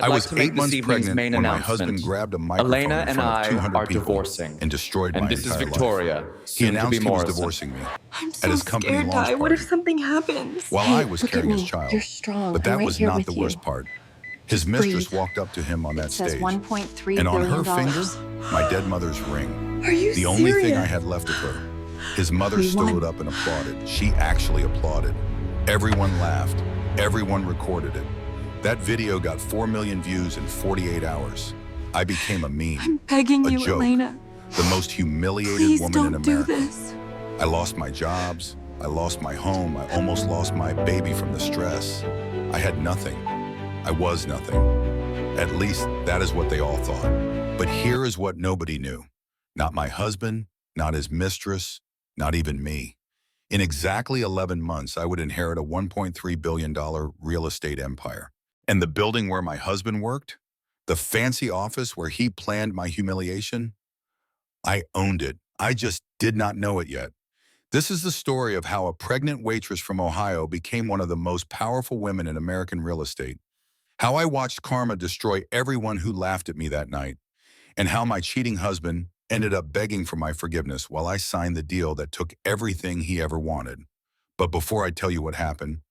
I like was to 8 make this months evening's pregnant main when my announcement. husband grabbed a Elena microphone in and front of I 200 are people divorcing. and destroyed And my this is entire life. Victoria, He soon to be announced he was Morrison. divorcing me I'm at so his company scared, launch Di. What if party something happens? while Hey, I was look at carrying his me. child. You're strong. But I'm that right was here not with the you. worst part. His Just mistress breathe. walked up to him on that It says stage, $1.3 and on billion. her finger, my dead mother's ring. Are you The only thing I serious? had left of her. His mother We won. stood up and applauded. She actually applauded. Everyone laughed. Everyone recorded it. That video got 4 million views in 48 hours. I became a meme, I'm begging a you, joke, Elena. the most humiliated Please woman in don't do America. this. I lost my jobs. I lost my home. I almost lost my baby from the stress. I had nothing. I was nothing. At least that is what they all thought. But here is what nobody knew. Not my husband, not his mistress, not even me. In exactly 11 months, I would inherit a $1.3 billion real estate empire. And the building where my husband worked, the fancy office where he planned my humiliation, I owned it. I just did not know it yet. This is the story of how a pregnant waitress from Ohio became one of the most powerful women in American real estate, how I watched karma destroy everyone who laughed at me that night, and how my cheating husband ended up begging for my forgiveness while I signed the deal that took everything he ever wanted. But before I tell you what happened,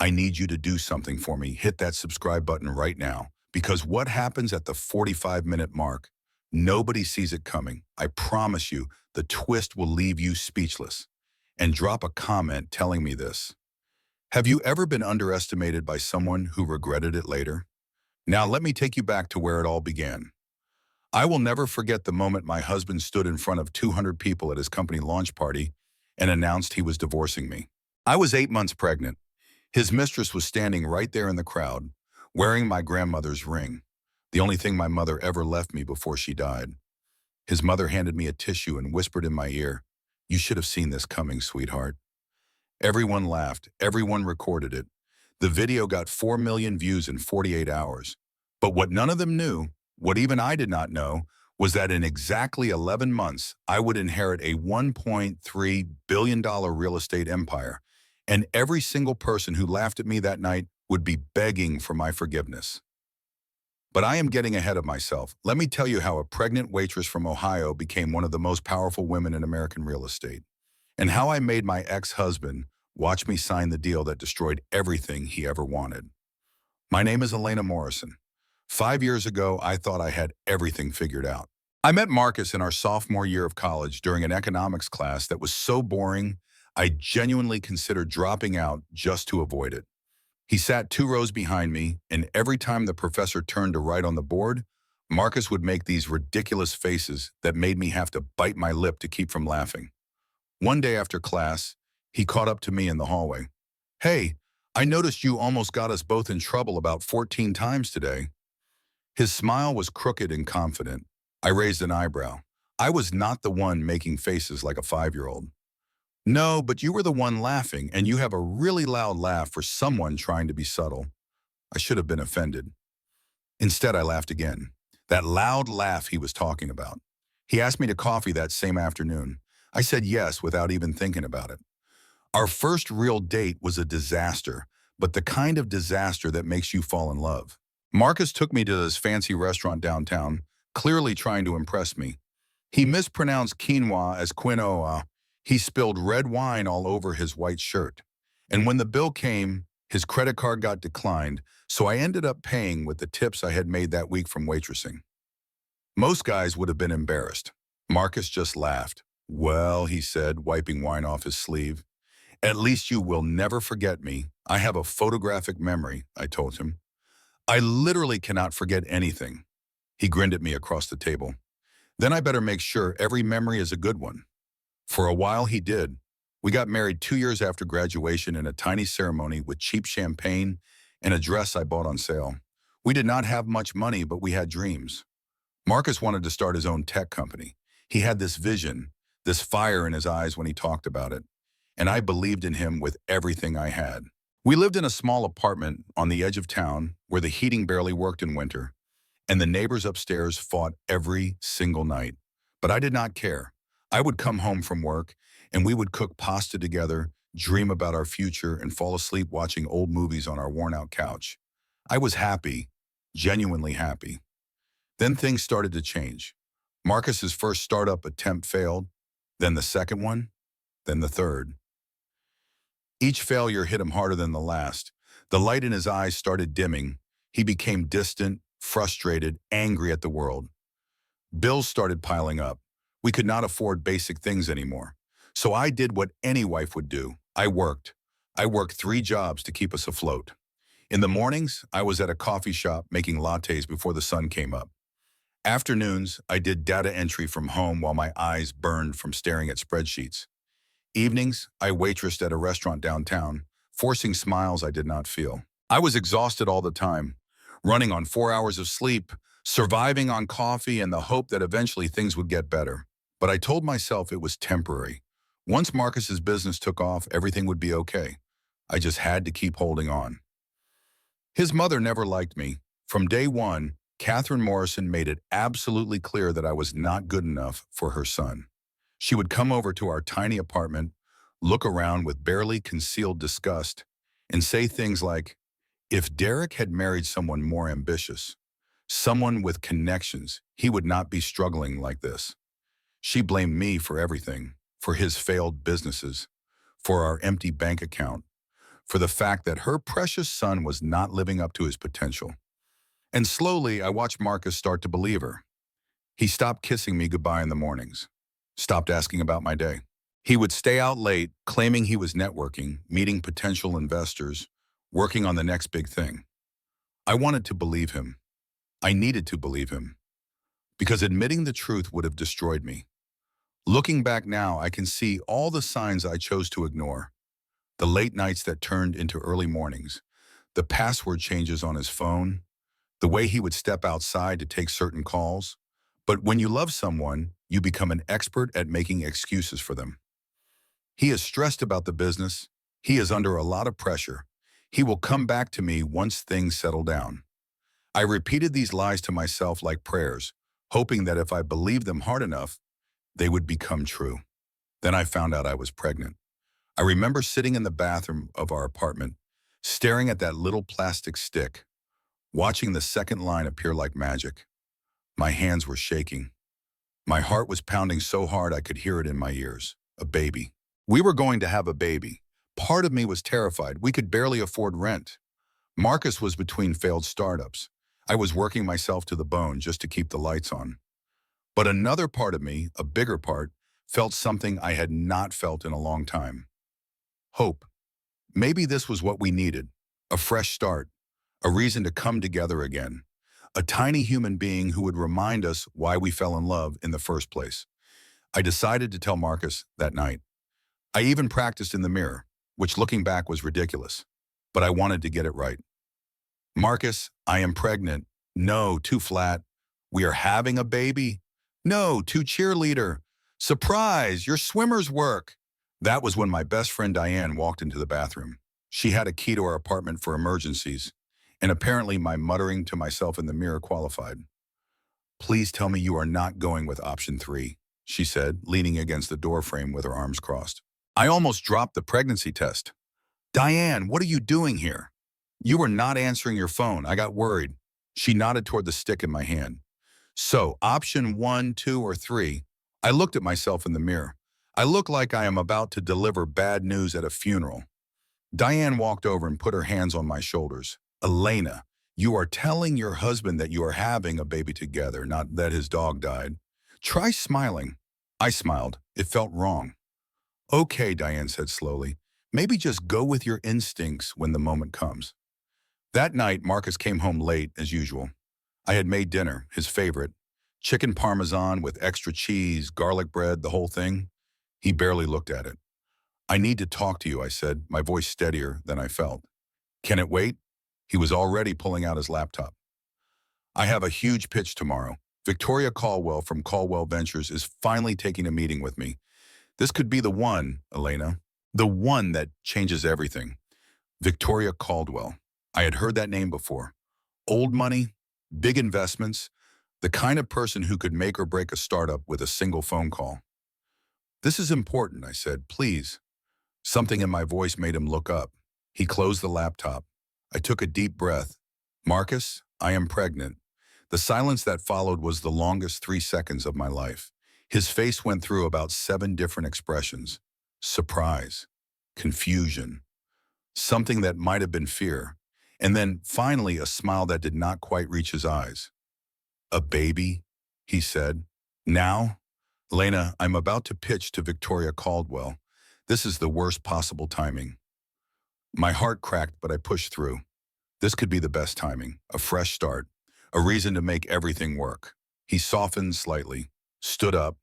I need you to do something for me. Hit that subscribe button right now, because what happens at the 45-minute mark, nobody sees it coming. I promise you, the twist will leave you speechless. And drop a comment telling me this. Have you ever been underestimated by someone who regretted it later? Now let me take you back to where it all began. I will never forget the moment my husband stood in front of 200 people at his company launch party and announced he was divorcing me. I was 8 months pregnant. His mistress was standing right there in the crowd, wearing my grandmother's ring, the only thing my mother ever left me before she died. His mother handed me a tissue and whispered in my ear, "You should have seen this coming, sweetheart." Everyone laughed. Everyone recorded it. The video got 4 million views in 48 hours. But what none of them knew, what even I did not know, was that in exactly 11 months, I would inherit a $1.3 billion real estate empire, and every single person who laughed at me that night would be begging for my forgiveness. But I am getting ahead of myself. Let me tell you how a pregnant waitress from Ohio became one of the most powerful women in American real estate, and how I made my ex-husband watch me sign the deal that destroyed everything he ever wanted. My name is Elena Morrison. 5 years ago, I thought I had everything figured out. I met Marcus in our sophomore year of college during an economics class that was so boring, I genuinely considered dropping out just to avoid it. He sat 2 rows behind me, and every time the professor turned to write on the board, Marcus would make these ridiculous faces that made me have to bite my lip to keep from laughing. One day after class, he caught up to me in the hallway. "Hey, I noticed you almost got us both in trouble about 14 times today." His smile was crooked and confident. I raised an eyebrow. I was not the one making faces like a 5-year-old. "No, but you were the one laughing, and you have a really loud laugh for someone trying to be subtle." I should have been offended. Instead, I laughed again. That loud laugh he was talking about. He asked me to coffee that same afternoon. I said yes without even thinking about it. Our first real date was a disaster, but the kind of disaster that makes you fall in love. Marcus took me to this fancy restaurant downtown, clearly trying to impress me. He mispronounced quinoa as quinoa. He spilled red wine all over his white shirt. And when the bill came, his credit card got declined, so I ended up paying with the tips I had made that week from waitressing. Most guys would have been embarrassed. Marcus just laughed. "Well," he said, wiping wine off his sleeve, "at least you will never forget me. I have a photographic memory," I told him. "I literally cannot forget anything." He grinned at me across the table. "Then I better make sure every memory is a good one." For a while he did. We got married 2 years after graduation in a tiny ceremony with cheap champagne and a dress I bought on sale. We did not have much money, but we had dreams. Marcus wanted to start his own tech company. He had this vision, this fire in his eyes when he talked about it, and I believed in him with everything I had. We lived in a small apartment on the edge of town where the heating barely worked in winter, and the neighbors upstairs fought every single night. But I did not care. I would come home from work, and we would cook pasta together, dream about our future, and fall asleep watching old movies on our worn-out couch. I was happy, genuinely happy. Then things started to change. Marcus's first startup attempt failed, then the second one, then the third. Each failure hit him harder than the last. The light in his eyes started dimming. He became distant, frustrated, angry at the world. Bills started piling up. We could not afford basic things anymore. So I did what any wife would do. I worked. I worked 3 jobs to keep us afloat. In the mornings, I was at a coffee shop making lattes before the sun came up. Afternoons, I did data entry from home while my eyes burned from staring at spreadsheets. Evenings, I waitressed at a restaurant downtown, forcing smiles I did not feel. I was exhausted all the time, running on 4 hours of sleep, surviving on coffee and the hope that eventually things would get better. But I told myself it was temporary. Once Marcus's business took off, everything would be okay. I just had to keep holding on. His mother never liked me. From day one, Catherine Morrison made it absolutely clear that I was not good enough for her son. She would come over to our tiny apartment, look around with barely concealed disgust, and say things like, if Derek had married someone more ambitious, someone with connections, he would not be struggling like this. She blamed me for everything, for his failed businesses, for our empty bank account, for the fact that her precious son was not living up to his potential. And slowly, I watched Marcus start to believe her. He stopped kissing me goodbye in the mornings, stopped asking about my day. He would stay out late, claiming he was networking, meeting potential investors, working on the next big thing. I wanted to believe him. I needed to believe him, because admitting the truth would have destroyed me. Looking back now, I can see all the signs I chose to ignore. The late nights that turned into early mornings, the password changes on his phone, the way he would step outside to take certain calls. But when you love someone, you become an expert at making excuses for them. He is stressed about the business. He is under a lot of pressure. He will come back to me once things settle down. I repeated these lies to myself like prayers, hoping that if I believed them hard enough, they would become true. Then I found out I was pregnant. I remember sitting in the bathroom of our apartment, staring at that little plastic stick, watching the second line appear like magic. My hands were shaking. My heart was pounding so hard I could hear it in my ears. A baby. We were going to have a baby. Part of me was terrified. We could barely afford rent. Marcus was between failed startups. I was working myself to the bone just to keep the lights on. But another part of me, a bigger part, felt something I had not felt in a long time. Hope. Maybe this was what we needed. A fresh start. A reason to come together again. A tiny human being who would remind us why we fell in love in the first place. I decided to tell Marcus that night. I even practiced in the mirror, which looking back was ridiculous. But I wanted to get it right. Marcus, I am pregnant. No, too flat. We are having a baby. No, too cheerleader. Surprise, your swimmer's work. That was when my best friend Diane walked into the bathroom. She had a key to our apartment for emergencies, and apparently my muttering to myself in the mirror qualified. Please tell me you are not going with option 3, she said, leaning against the doorframe with her arms crossed. I almost dropped the pregnancy test. Diane, what are you doing here? You were not answering your phone. I got worried. She nodded toward the stick in my hand. So, option 1, 2, or 3. I looked at myself in the mirror. I look like I am about to deliver bad news at a funeral. Diane walked over and put her hands on my shoulders. Elena, you are telling your husband that you are having a baby together, not that his dog died. Try smiling. I smiled. It felt wrong. Okay, Diane said slowly. Maybe just go with your instincts when the moment comes. That night, Marcus came home late, as usual. I had made dinner, his favorite. Chicken parmesan with extra cheese, garlic bread, the whole thing. He barely looked at it. I need to talk to you, I said, my voice steadier than I felt. Can it wait? He was already pulling out his laptop. I have a huge pitch tomorrow. Victoria Caldwell from Caldwell Ventures is finally taking a meeting with me. This could be the one, Elena. The one that changes everything. Victoria Caldwell. I had heard that name before. Old money, big investments, the kind of person who could make or break a startup with a single phone call. This is important, I said, please. Something in my voice made him look up. He closed the laptop. I took a deep breath. Marcus, I am pregnant. The silence that followed was the longest 3 seconds of my life. His face went through about 7 different expressions. Surprise, confusion, something that might have been fear, and then finally a smile that did not quite reach his eyes. A baby, he said. Now, Lena, I'm about to pitch to Victoria Caldwell. This is the worst possible timing. My heart cracked, but I pushed through. This could be the best timing, a fresh start, a reason to make everything work. He softened slightly, stood up,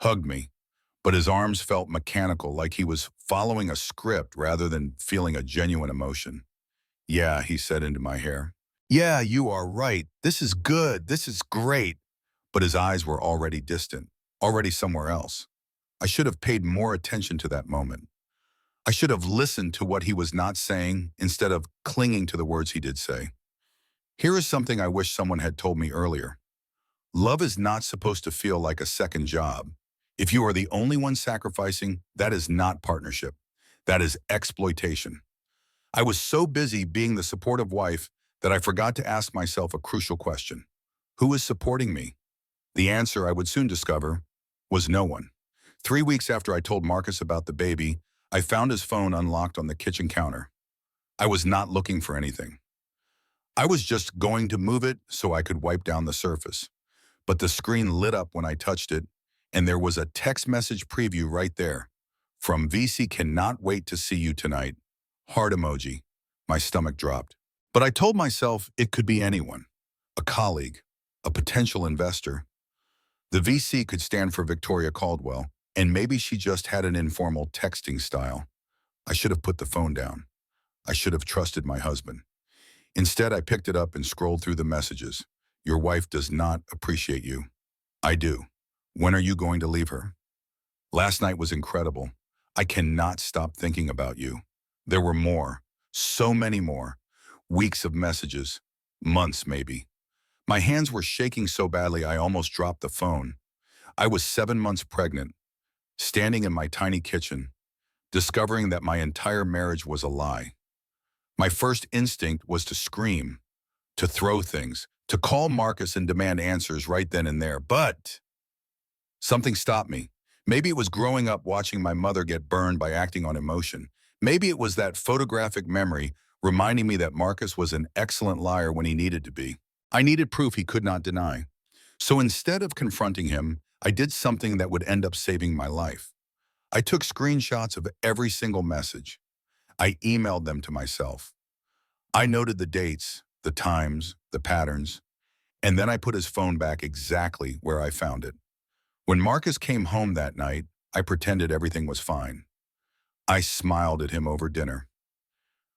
hugged me, but his arms felt mechanical, like he was following a script rather than feeling a genuine emotion. Yeah, he said into my hair. Yeah, you are right. This is good. This is great. But his eyes were already distant, already somewhere else. I should have paid more attention to that moment. I should have listened to what he was not saying instead of clinging to the words he did say. Here is something I wish someone had told me earlier. Love is not supposed to feel like a second job. If you are the only one sacrificing, that is not partnership. That is exploitation. I was so busy being the supportive wife that I forgot to ask myself a crucial question. Who is supporting me? The answer, I would soon discover, was no one. 3 weeks after I told Marcus about the baby, I found his phone unlocked on the kitchen counter. I was not looking for anything. I was just going to move it so I could wipe down the surface. But the screen lit up when I touched it, and there was a text message preview right there. From VC, cannot wait to see you tonight. Heart emoji. My stomach dropped. But I told myself it could be anyone. A colleague, a potential investor. The VC could stand for Victoria Caldwell, and maybe she just had an informal texting style. I should have put the phone down. I should have trusted my husband. Instead, I picked it up and scrolled through the messages. Your wife does not appreciate you. I do. When are you going to leave her? Last night was incredible. I cannot stop thinking about you. There were more, so many more. Weeks of messages, months maybe. My hands were shaking so badly I almost dropped the phone. I was 7 months pregnant, standing in my tiny kitchen, discovering that my entire marriage was a lie. My first instinct was to scream, to throw things, to call Marcus and demand answers right then and there. But something stopped me. Maybe it was growing up watching my mother get burned by acting on emotion. Maybe it was that photographic memory reminding me that Marcus was an excellent liar when he needed to be. I needed proof he could not deny. So instead of confronting him, I did something that would end up saving my life. I took screenshots of every single message. I emailed them to myself. I noted the dates, the times, the patterns, and then I put his phone back exactly where I found it. When Marcus came home that night, I pretended everything was fine. I smiled at him over dinner.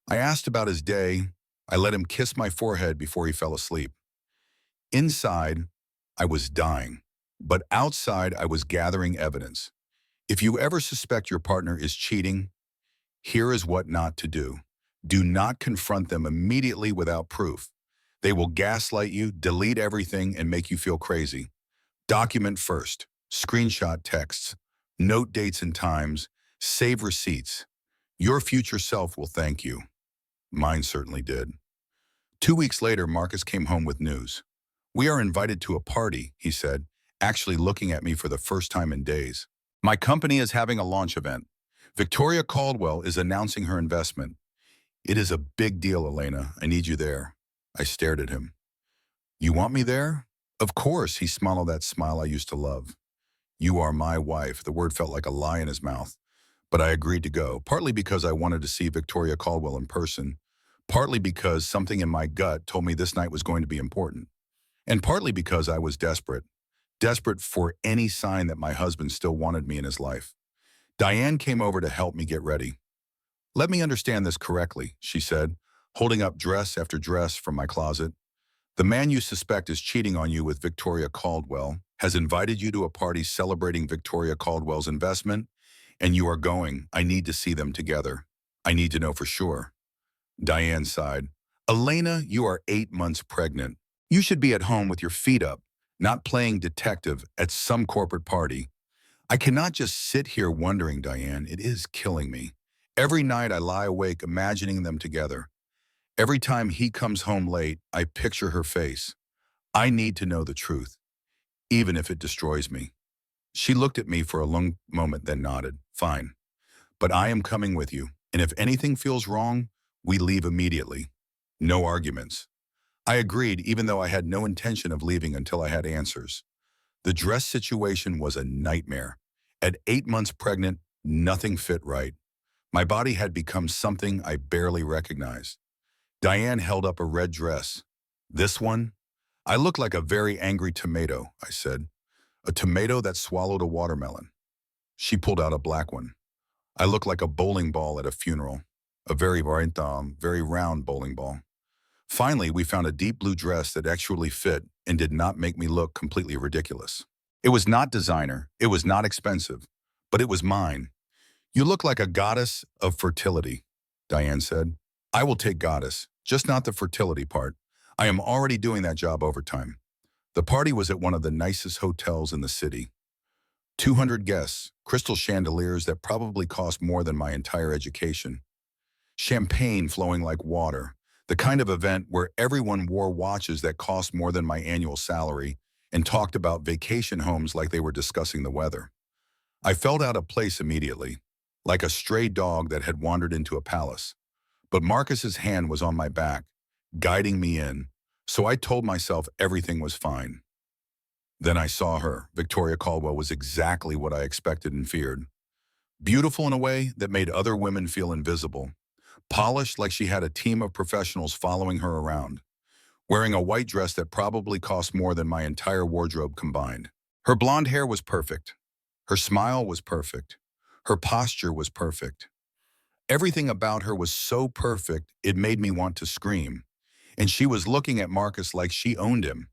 I asked about his day. I let him kiss my forehead before he fell asleep. Inside, I was dying, but outside, I was gathering evidence. If you ever suspect your partner is cheating, here is what not to do. Do not confront them immediately without proof. They will gaslight you, delete everything, and make you feel crazy. Document first, screenshot texts, note dates and times, save receipts. Your future self will thank you. Mine certainly did. 2 weeks later, Marcus came home with news. We are invited to a party, he said, actually looking at me for the first time in days. My company is having a launch event. Victoria Caldwell is announcing her investment. It is a big deal, Elena. I need you there. I stared at him. You want me there? Of course, he smiled that smile I used to love. You are my wife. The word felt like a lie in his mouth. But I agreed to go, partly because I wanted to see Victoria Caldwell in person, partly because something in my gut told me this night was going to be important, and partly because I was desperate for any sign that my husband still wanted me in his life. Diane came over to help me get ready. Let me understand this correctly, she said, holding up dress after dress from my closet. The man you suspect is cheating on you with Victoria Caldwell has invited you to a party celebrating Victoria Caldwell's investment, and you are going. I need to see them together. I need to know for sure. Diane sighed. Elena, you are 8 months pregnant. You should be at home with your feet up, not playing detective at some corporate party. I cannot just sit here wondering, Diane. It is killing me. Every night I lie awake imagining them together. Every time he comes home late, I picture her face. I need to know the truth, even if it destroys me. She looked at me for a long moment, then nodded. Fine, but I am coming with you. And if anything feels wrong, we leave immediately. No arguments. I agreed, even though I had no intention of leaving until I had answers. The dress situation was a nightmare. At 8 months pregnant, nothing fit right. My body had become something I barely recognized. Diane held up a red dress. This one? I look like a very angry tomato, I said. A tomato that swallowed a watermelon. She pulled out a black one. I look like a bowling ball at a funeral. A very bright, very round bowling ball. Finally, we found a deep blue dress that actually fit and did not make me look completely ridiculous. It was not designer, it was not expensive, but it was mine. You look like a goddess of fertility, Diane said. I will take goddess, just not the fertility part. I am already doing that job overtime. The party was at one of the nicest hotels in the city. 200 guests, crystal chandeliers that probably cost more than my entire education. Champagne flowing like water, the kind of event where everyone wore watches that cost more than my annual salary and talked about vacation homes like they were discussing the weather. I felt out of place immediately, like a stray dog that had wandered into a palace. But Marcus's hand was on my back, guiding me in, so I told myself everything was fine. Then I saw her. Victoria Caldwell was exactly what I expected and feared. Beautiful in a way that made other women feel invisible. Polished like she had a team of professionals following her around. Wearing a white dress that probably cost more than my entire wardrobe combined. Her blonde hair was perfect. Her smile was perfect. Her posture was perfect. Everything about her was so perfect, it made me want to scream. And she was looking at Marcus like she owned him.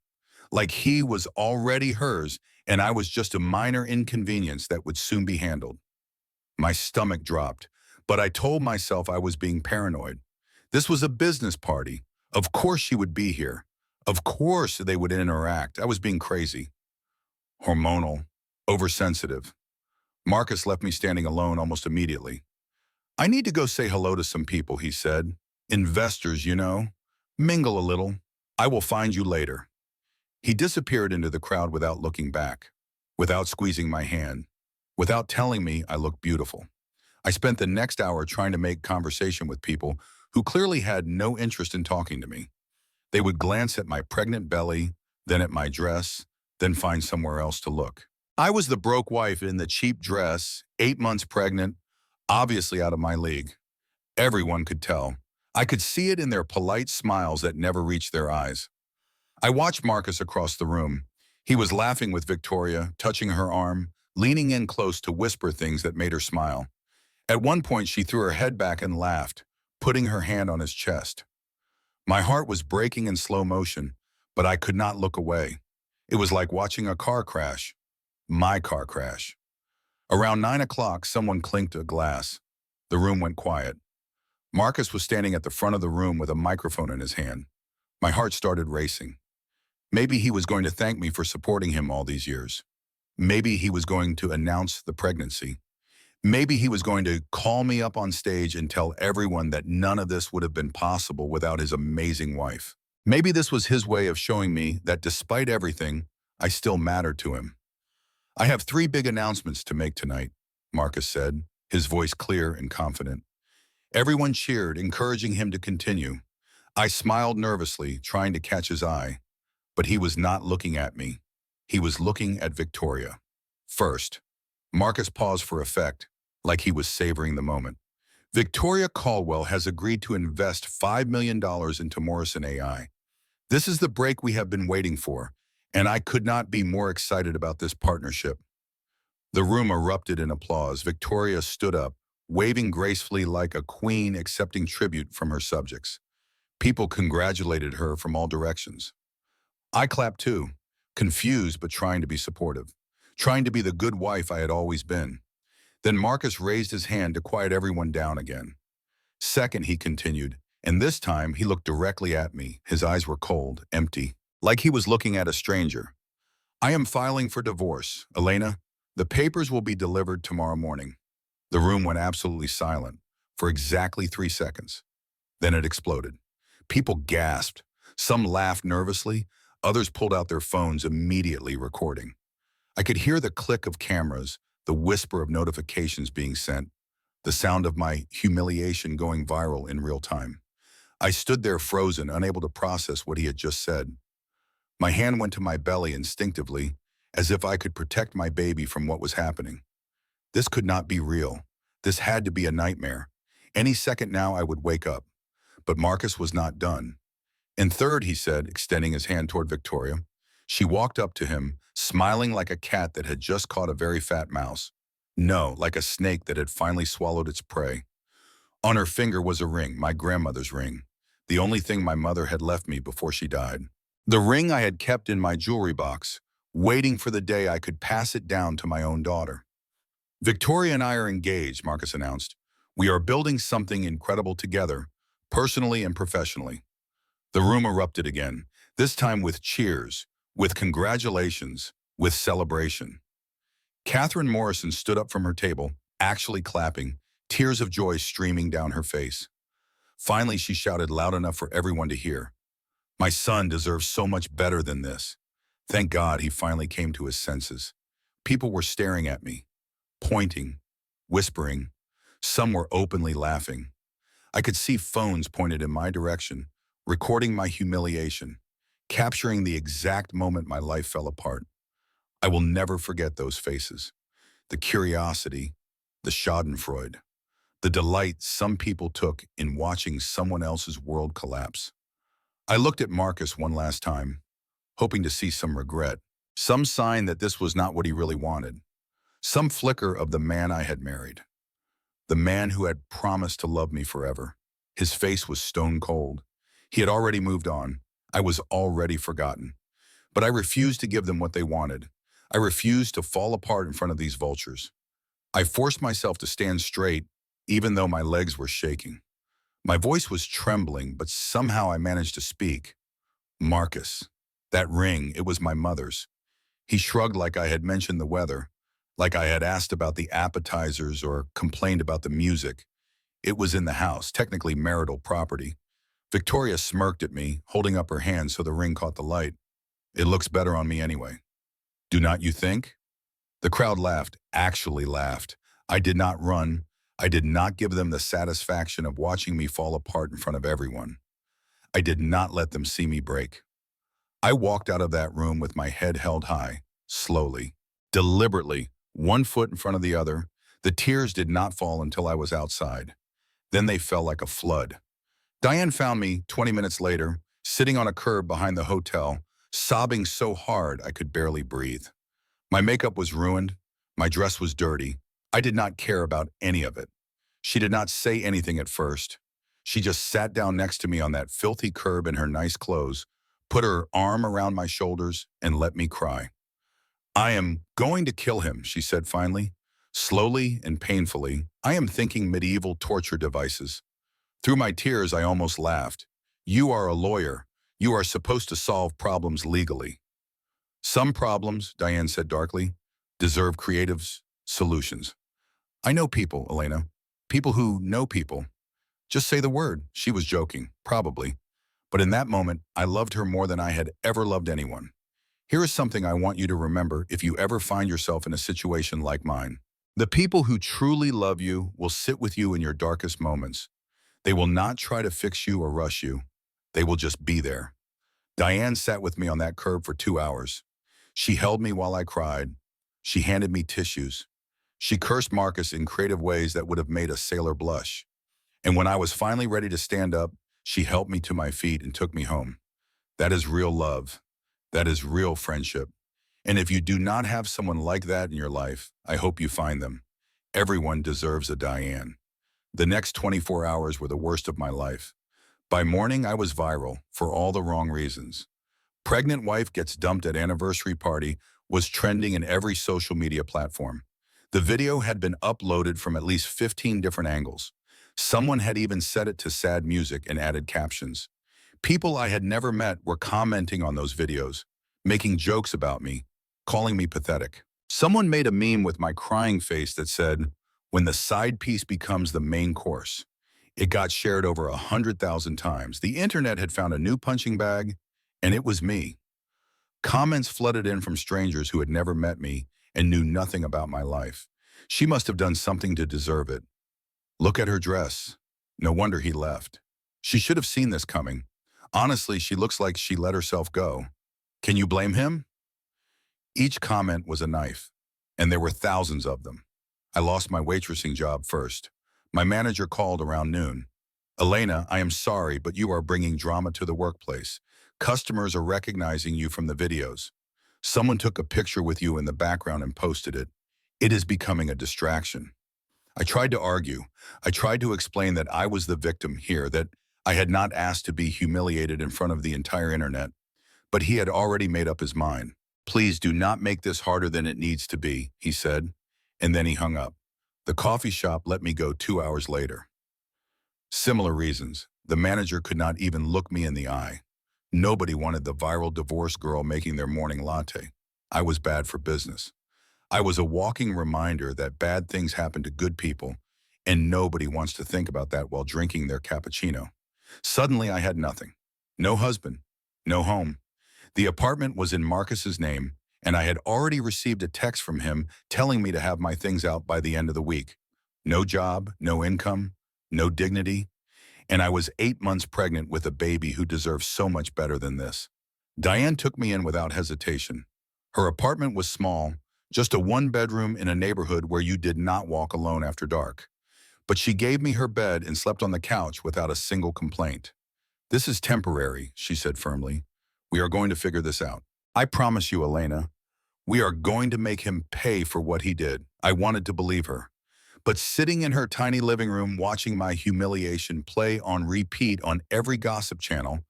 Like he was already hers, and I was just a minor inconvenience that would soon be handled. My stomach dropped, but I told myself I was being paranoid. This was a business party. Of course she would be here. Of course they would interact. I was being crazy. Hormonal. Oversensitive. Marcus left me standing alone almost immediately. I need to go say hello to some people, he said. Investors, you know. Mingle a little. I will find you later. He disappeared into the crowd without looking back, without squeezing my hand, without telling me I looked beautiful. I spent the next hour trying to make conversation with people who clearly had no interest in talking to me. They would glance at my pregnant belly, then at my dress, then find somewhere else to look. I was the broke wife in the cheap dress, 8 months pregnant, obviously out of my league. Everyone could tell. I could see it in their polite smiles that never reached their eyes. I watched Marcus across the room. He was laughing with Victoria, touching her arm, leaning in close to whisper things that made her smile. At one point, she threw her head back and laughed, putting her hand on his chest. My heart was breaking in slow motion, but I could not look away. It was like watching a car crash. My car crash. Around 9 o'clock, someone clinked a glass. The room went quiet. Marcus was standing at the front of the room with a microphone in his hand. My heart started racing. Maybe he was going to thank me for supporting him all these years. Maybe he was going to announce the pregnancy. Maybe he was going to call me up on stage and tell everyone that none of this would have been possible without his amazing wife. Maybe this was his way of showing me that despite everything, I still mattered to him. I have 3 big announcements to make tonight, Marcus said, his voice clear and confident. Everyone cheered, encouraging him to continue. I smiled nervously, trying to catch his eye. But he was not looking at me. He was looking at Victoria. First, Marcus paused for effect, like he was savoring the moment. Victoria Caldwell has agreed to invest $5 million into Morrison AI. This is the break we have been waiting for, and I could not be more excited about this partnership. The room erupted in applause. Victoria stood up, waving gracefully like a queen accepting tribute from her subjects. People congratulated her from all directions. I clapped too, confused but trying to be supportive, trying to be the good wife I had always been. Then Marcus raised his hand to quiet everyone down again. Second, he continued, and this time he looked directly at me. His eyes were cold, empty, like he was looking at a stranger. I am filing for divorce, Elena. The papers will be delivered tomorrow morning. The room went absolutely silent for exactly 3 seconds. Then it exploded. People gasped. Some laughed nervously. Others pulled out their phones, immediately recording. I could hear the click of cameras, the whisper of notifications being sent, the sound of my humiliation going viral in real time. I stood there frozen, unable to process what he had just said. My hand went to my belly instinctively, as if I could protect my baby from what was happening. This could not be real. This had to be a nightmare. Any second now I would wake up. But Marcus was not done. And third, he said, extending his hand toward Victoria. She walked up to him, smiling like a cat that had just caught a very fat mouse. No, like a snake that had finally swallowed its prey. On her finger was a ring, my grandmother's ring, the only thing my mother had left me before she died. The ring I had kept in my jewelry box, waiting for the day I could pass it down to my own daughter. Victoria and I are engaged, Marcus announced. We are building something incredible together, personally and professionally. The room erupted again, this time with cheers, with congratulations, with celebration. Catherine Morrison stood up from her table, actually clapping, tears of joy streaming down her face. Finally, she shouted loud enough for everyone to hear. My son deserves so much better than this. Thank God he finally came to his senses. People were staring at me, pointing, whispering. Some were openly laughing. I could see phones pointed in my direction, recording my humiliation, capturing the exact moment my life fell apart. I will never forget those faces. The curiosity, the schadenfreude, the delight some people took in watching someone else's world collapse. I looked at Marcus one last time, hoping to see some regret, some sign that this was not what he really wanted, some flicker of the man I had married, the man who had promised to love me forever. His face was stone cold. He had already moved on. I was already forgotten. But I refused to give them what they wanted. I refused to fall apart in front of these vultures. I forced myself to stand straight, even though my legs were shaking. My voice was trembling, but somehow I managed to speak. Marcus. That ring, it was my mother's. He shrugged like I had mentioned the weather, like I had asked about the appetizers or complained about the music. It was in the house, technically marital property. Victoria smirked at me, holding up her hand so the ring caught the light. It looks better on me anyway. Do not you think? The crowd laughed, actually laughed. I did not run. I did not give them the satisfaction of watching me fall apart in front of everyone. I did not let them see me break. I walked out of that room with my head held high, slowly, deliberately, one foot in front of the other. The tears did not fall until I was outside. Then they fell like a flood. Diane found me 20 minutes later, sitting on a curb behind the hotel, sobbing so hard I could barely breathe. My makeup was ruined. My dress was dirty. I did not care about any of it. She did not say anything at first. She just sat down next to me on that filthy curb in her nice clothes, put her arm around my shoulders, and let me cry. I am going to kill him, she said finally. Slowly and painfully, I am thinking medieval torture devices. Through my tears, I almost laughed. You are a lawyer. You are supposed to solve problems legally. Some problems, Diane said darkly, deserve creative solutions. I know people, Elena. People who know people. Just say the word. She was joking, probably. But in that moment, I loved her more than I had ever loved anyone. Here is something I want you to remember if you ever find yourself in a situation like mine. The people who truly love you will sit with you in your darkest moments. They will not try to fix you or rush you. They will just be there. Diane sat with me on that curb for 2 hours. She held me while I cried. She handed me tissues. She cursed Marcus in creative ways that would have made a sailor blush. And when I was finally ready to stand up, she helped me to my feet and took me home. That is real love. That is real friendship. And if you do not have someone like that in your life, I hope you find them. Everyone deserves a Diane. The next 24 hours were the worst of my life. By morning, I was viral for all the wrong reasons. Pregnant wife gets dumped at anniversary party was trending in every social media platform. The video had been uploaded from at least 15 different angles. Someone had even set it to sad music and added captions. People I had never met were commenting on those videos, making jokes about me, calling me pathetic. Someone made a meme with my crying face that said, "When the side piece becomes the main course." It got shared over 100,000 times. The internet had found a new punching bag, and it was me. Comments flooded in from strangers who had never met me and knew nothing about my life. She must have done something to deserve it. Look at her dress. No wonder he left. She should have seen this coming. Honestly, she looks like she let herself go. Can you blame him? Each comment was a knife, and there were thousands of them. I lost my waitressing job first. My manager called around noon. Elena, I am sorry, but you are bringing drama to the workplace. Customers are recognizing you from the videos. Someone took a picture with you in the background and posted it. It is becoming a distraction. I tried to argue. I tried to explain that I was the victim here, that I had not asked to be humiliated in front of the entire internet. But he had already made up his mind. Please do not make this harder than it needs to be, he said, and then he hung up. The coffee shop let me go 2 hours later. Similar reasons. The manager could not even look me in the eye. Nobody wanted the viral divorce girl making their morning latte. I was bad for business. I was a walking reminder that bad things happen to good people, and nobody wants to think about that while drinking their cappuccino. Suddenly, I had nothing. No husband, no home. The apartment was in Marcus's name, and I had already received a text from him telling me to have my things out by the end of the week. No job, no income, no dignity, and I was 8 months pregnant with a baby who deserves so much better than this. Diane took me in without hesitation. Her apartment was small, just a one-bedroom in a neighborhood where you did not walk alone after dark. But she gave me her bed and slept on the couch without a single complaint. This is temporary, she said firmly. We are going to figure this out. I promise you, Elena, we are going to make him pay for what he did. I wanted to believe her. But sitting in her tiny living room watching my humiliation play on repeat on every gossip channel,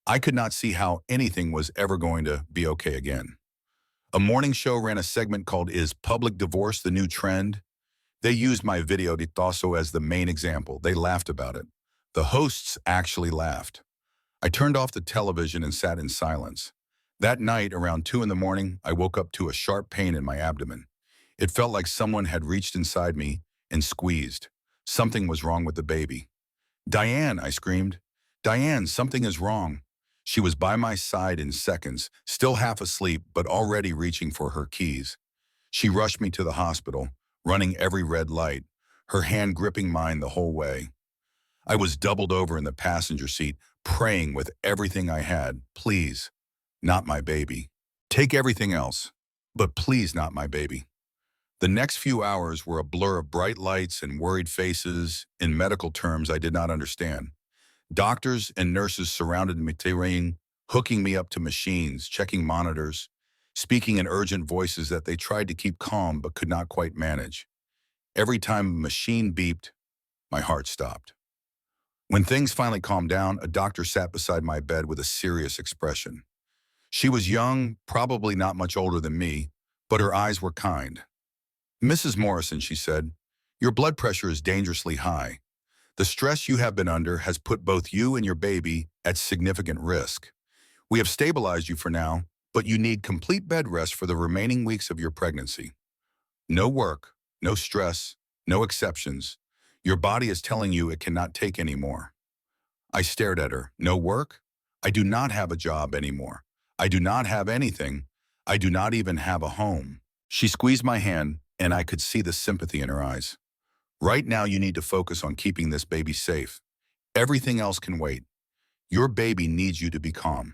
I could not see how anything was ever going to be okay again. A morning show ran a segment called Is Public Divorce the New Trend? They used my video de Tasso as the main example. They laughed about it. The hosts actually laughed. I turned off the television and sat in silence. That night, around 2 in the morning, I woke up to a sharp pain in my abdomen. It felt like someone had reached inside me and squeezed. Something was wrong with the baby. Diane, I screamed. Diane, something is wrong. She was by my side in seconds, still half asleep, but already reaching for her keys. She rushed me to the hospital, running every red light, her hand gripping mine the whole way. I was doubled over in the passenger seat, praying with everything I had, please, not my baby. Take everything else, but please not my baby. The next few hours were a blur of bright lights and worried faces in medical terms I did not understand. Doctors and nurses surrounded me, hooking me up to machines, checking monitors, speaking in urgent voices that they tried to keep calm but could not quite manage. Every time a machine beeped, my heart stopped. When things finally calmed down, a doctor sat beside my bed with a serious expression. She was young, probably not much older than me, but her eyes were kind. Mrs. Morrison, she said, your blood pressure is dangerously high. The stress you have been under has put both you and your baby at significant risk. We have stabilized you for now, but you need complete bed rest for the remaining weeks of your pregnancy. No work, no stress, no exceptions. Your body is telling you it cannot take any more. I stared at her. No work? I do not have a job anymore. I do not have anything. I do not even have a home. She squeezed my hand, and I could see the sympathy in her eyes. Right now, you need to focus on keeping this baby safe. Everything else can wait. Your baby needs you to be calm.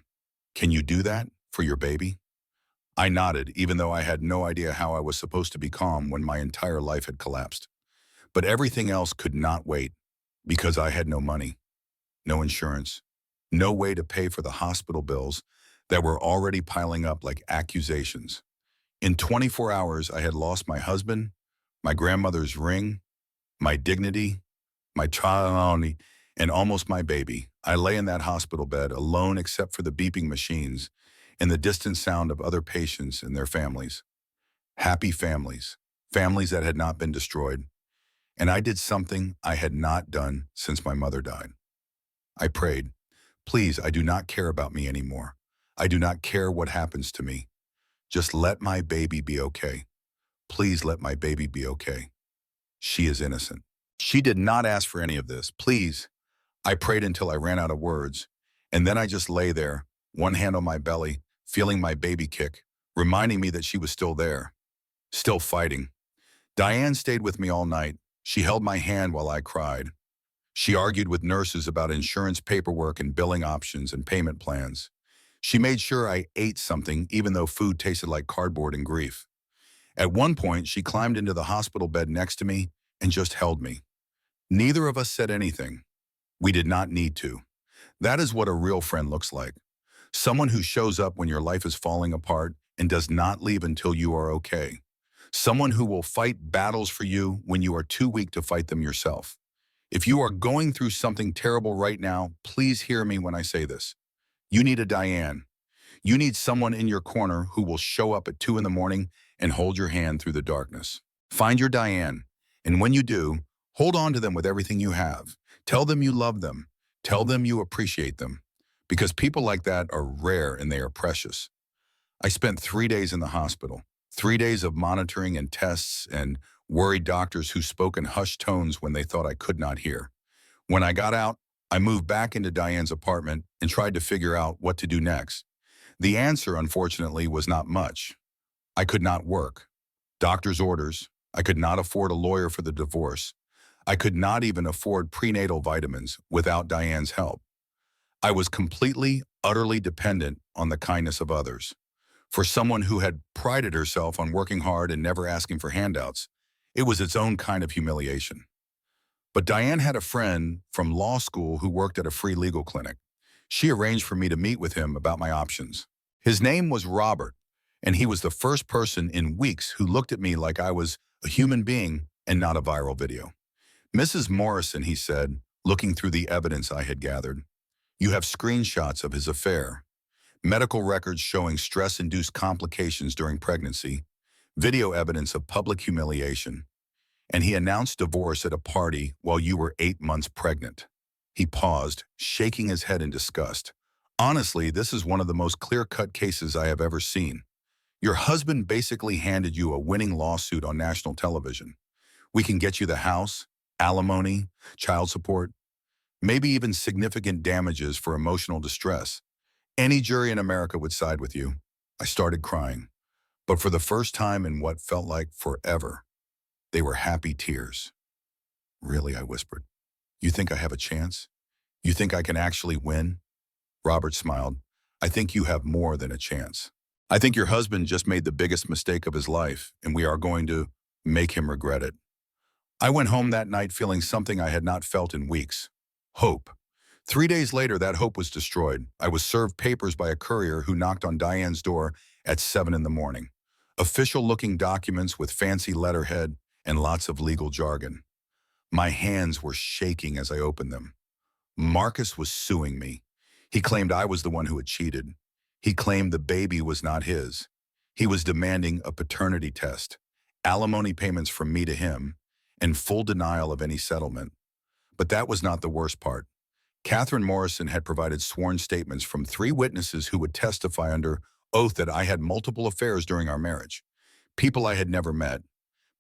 Can you do that for your baby? I nodded, even though I had no idea how I was supposed to be calm when my entire life had collapsed. But everything else could not wait, because I had no money, no insurance, no way to pay for the hospital bills that were already piling up like accusations. In 24 hours, I had lost my husband, my grandmother's ring, my dignity, my child, and almost my baby. I lay in that hospital bed alone except for the beeping machines and the distant sound of other patients and their families. Happy families, families that had not been destroyed. And I did something I had not done since my mother died. I prayed, please, I do not care about me anymore. I do not care what happens to me. Just let my baby be okay. Please let my baby be okay. She is innocent. She did not ask for any of this. Please. I prayed until I ran out of words. And then I just lay there, one hand on my belly, feeling my baby kick, reminding me that she was still there, still fighting. Diane stayed with me all night. She held my hand while I cried. She argued with nurses about insurance paperwork and billing options and payment plans. She made sure I ate something even though food tasted like cardboard and grief. At one point, she climbed into the hospital bed next to me and just held me. Neither of us said anything. We did not need to. That is what a real friend looks like. Someone who shows up when your life is falling apart and does not leave until you are okay. Someone who will fight battles for you when you are too weak to fight them yourself. If you are going through something terrible right now, please hear me when I say this. You need a Diane. You need someone in your corner who will show up at 2 in the morning and hold your hand through the darkness. Find your Diane, and when you do, hold on to them with everything you have. Tell them you love them. Tell them you appreciate them. Because people like that are rare and they are precious. I spent 3 days in the hospital, 3 days of monitoring and tests and worried doctors who spoke in hushed tones when they thought I could not hear. When I got out, I moved back into Diane's apartment and tried to figure out what to do next. The answer, unfortunately, was not much. I could not work. Doctor's orders. I could not afford a lawyer for the divorce. I could not even afford prenatal vitamins without Diane's help. I was completely, utterly dependent on the kindness of others. For someone who had prided herself on working hard and never asking for handouts, it was its own kind of humiliation. But Diane had a friend from law school who worked at a free legal clinic. She arranged for me to meet with him about my options. His name was Robert, and he was the first person in weeks who looked at me like I was a human being and not a viral video. Mrs. Morrison, he said, looking through the evidence I had gathered, you have screenshots of his affair, medical records showing stress-induced complications during pregnancy, video evidence of public humiliation, and he announced divorce at a party while you were 8 months pregnant. He paused, shaking his head in disgust. Honestly, this is one of the most clear-cut cases I have ever seen. Your husband basically handed you a winning lawsuit on national television. We can get you the house, alimony, child support, maybe even significant damages for emotional distress. Any jury in America would side with you. I started crying, but for the first time in what felt like forever, they were happy tears. Really, I whispered. You think I have a chance? You think I can actually win? Robert smiled. I think you have more than a chance. I think your husband just made the biggest mistake of his life, and we are going to make him regret it. I went home that night feeling something I had not felt in weeks. Hope. 3 days later, that hope was destroyed. I was served papers by a courier who knocked on Diane's door at 7 in the morning. Official-looking documents with fancy letterhead and lots of legal jargon. My hands were shaking as I opened them. Marcus was suing me. He claimed I was the one who had cheated. He claimed the baby was not his. He was demanding a paternity test, alimony payments from me to him, and full denial of any settlement. But that was not the worst part. Catherine Morrison had provided sworn statements from 3 witnesses who would testify under oath that I had multiple affairs during our marriage. People I had never met.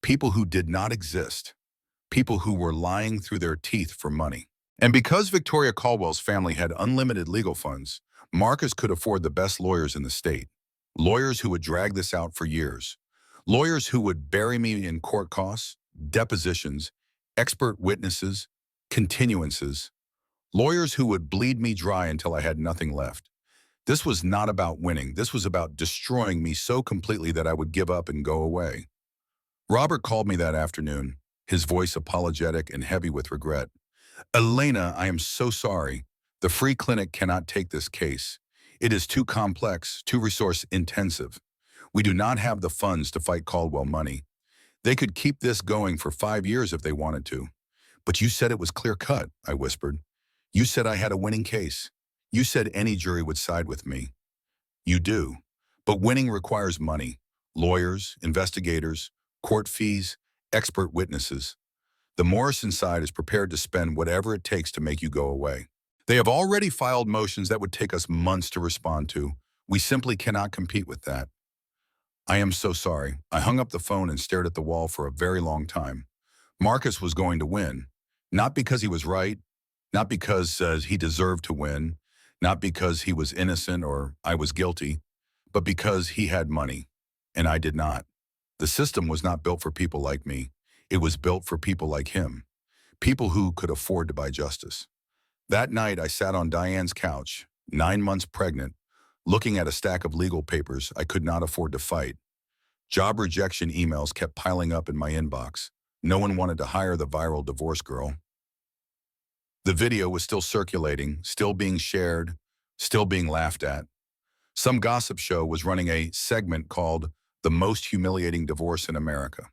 People who did not exist. People who were lying through their teeth for money. And because Victoria Caldwell's family had unlimited legal funds, Marcus could afford the best lawyers in the state. Lawyers who would drag this out for years. Lawyers who would bury me in court costs, depositions, expert witnesses, continuances. Lawyers who would bleed me dry until I had nothing left. This was not about winning. This was about destroying me so completely that I would give up and go away. Robert called me that afternoon, his voice apologetic and heavy with regret. Elena, I am so sorry. The free clinic cannot take this case. It is too complex, too resource intensive. We do not have the funds to fight Caldwell money. They could keep this going for 5 years if they wanted to. But you said it was clear cut, I whispered. You said I had a winning case. You said any jury would side with me. You do. But winning requires money. Lawyers, investigators, court fees, expert witnesses. The Morrison side is prepared to spend whatever it takes to make you go away. They have already filed motions that would take us months to respond to. We simply cannot compete with that. I am so sorry. I hung up the phone and stared at the wall for a very long time. Marcus was going to win. Not because he was right, not because he deserved to win, not because he was innocent or I was guilty, but because he had money and I did not. The system was not built for people like me. It was built for people like him, people who could afford to buy justice. That night, I sat on Diane's couch, 9 months pregnant, looking at a stack of legal papers I could not afford to fight. Job rejection emails kept piling up in my inbox. No one wanted to hire the viral divorce girl. The video was still circulating, still being shared, still being laughed at. Some gossip show was running a segment called The Most Humiliating Divorce in America.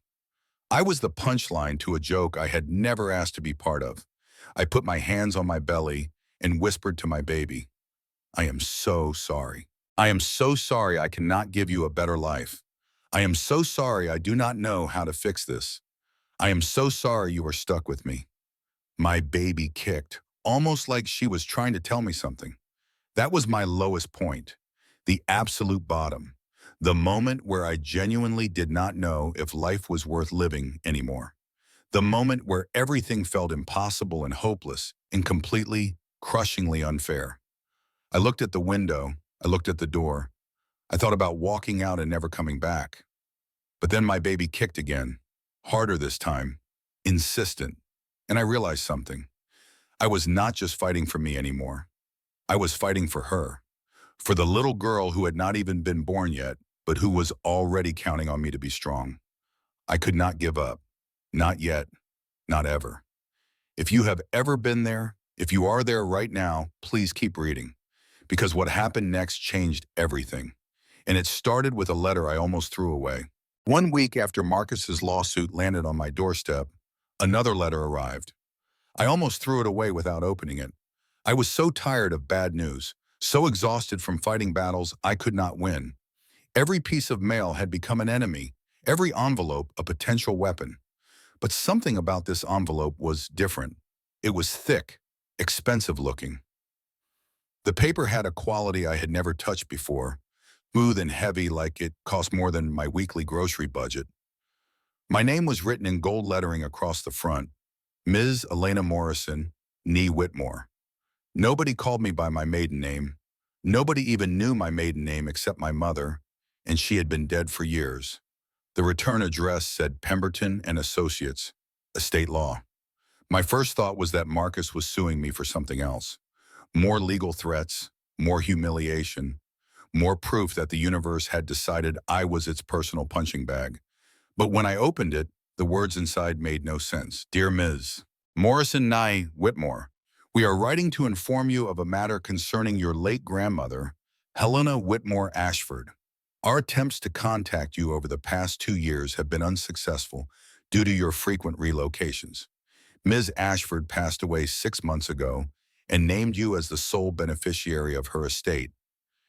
I was the punchline to a joke I had never asked to be part of. I put my hands on my belly and whispered to my baby, I am so sorry. I am so sorry I cannot give you a better life. I am so sorry I do not know how to fix this. I am so sorry you are stuck with me. My baby kicked, almost like she was trying to tell me something. That was my lowest point, the absolute bottom, the moment where I genuinely did not know if life was worth living anymore. The moment where everything felt impossible and hopeless and completely, crushingly unfair. I looked at the window, I looked at the door. I thought about walking out and never coming back. But then my baby kicked again, harder this time, insistent. And I realized something. I was not just fighting for me anymore. I was fighting for her, for the little girl who had not even been born yet, but who was already counting on me to be strong. I could not give up. Not yet. Not ever. If you have ever been there, if you are there right now, please keep reading. Because what happened next changed everything. And it started with a letter I almost threw away. 1 week after Marcus's lawsuit landed on my doorstep, another letter arrived. I almost threw it away without opening it. I was so tired of bad news, so exhausted from fighting battles I could not win. Every piece of mail had become an enemy, every envelope a potential weapon. But something about this envelope was different. It was thick, expensive looking. The paper had a quality I had never touched before, smooth and heavy like it cost more than my weekly grocery budget. My name was written in gold lettering across the front, Ms. Elena Morrison, nee Whitmore. Nobody called me by my maiden name. Nobody even knew my maiden name except my mother, and she had been dead for years. The return address said Pemberton and Associates, estate law. My first thought was that Marcus was suing me for something else. More legal threats, more humiliation, more proof that the universe had decided I was its personal punching bag. But when I opened it, the words inside made no sense. Dear Ms. Morrison Nye Whitmore, we are writing to inform you of a matter concerning your late grandmother, Helena Whitmore Ashford. Our attempts to contact you over the past 2 years have been unsuccessful due to your frequent relocations. Ms. Ashford passed away 6 months ago and named you as the sole beneficiary of her estate.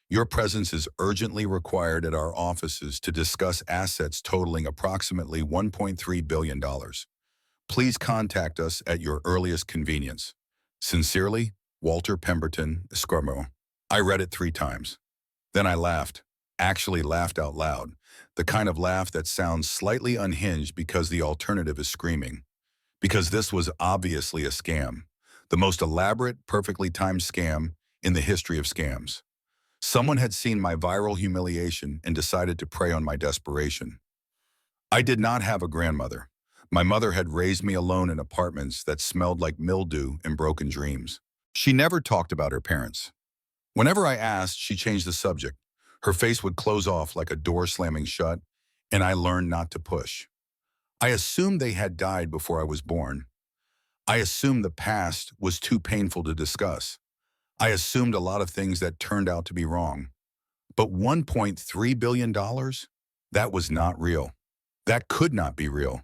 Your presence is urgently required at our offices to discuss assets totaling approximately $1.3 billion. Please contact us at your earliest convenience. Sincerely, Walter Pemberton, Esquermo. I read it 3 times. Then I laughed, actually laughed out loud, the kind of laugh that sounds slightly unhinged because the alternative is screaming. Because this was obviously a scam, the most elaborate, perfectly timed scam in the history of scams. Someone had seen my viral humiliation and decided to prey on my desperation. I did not have a grandmother. My mother had raised me alone in apartments that smelled like mildew and broken dreams. She never talked about her parents. Whenever I asked, she changed the subject. Her face would close off like a door slamming shut, and I learned not to push. I assumed they had died before I was born. I assumed the past was too painful to discuss. I assumed a lot of things that turned out to be wrong. But $1.3 billion? That was not real. That could not be real.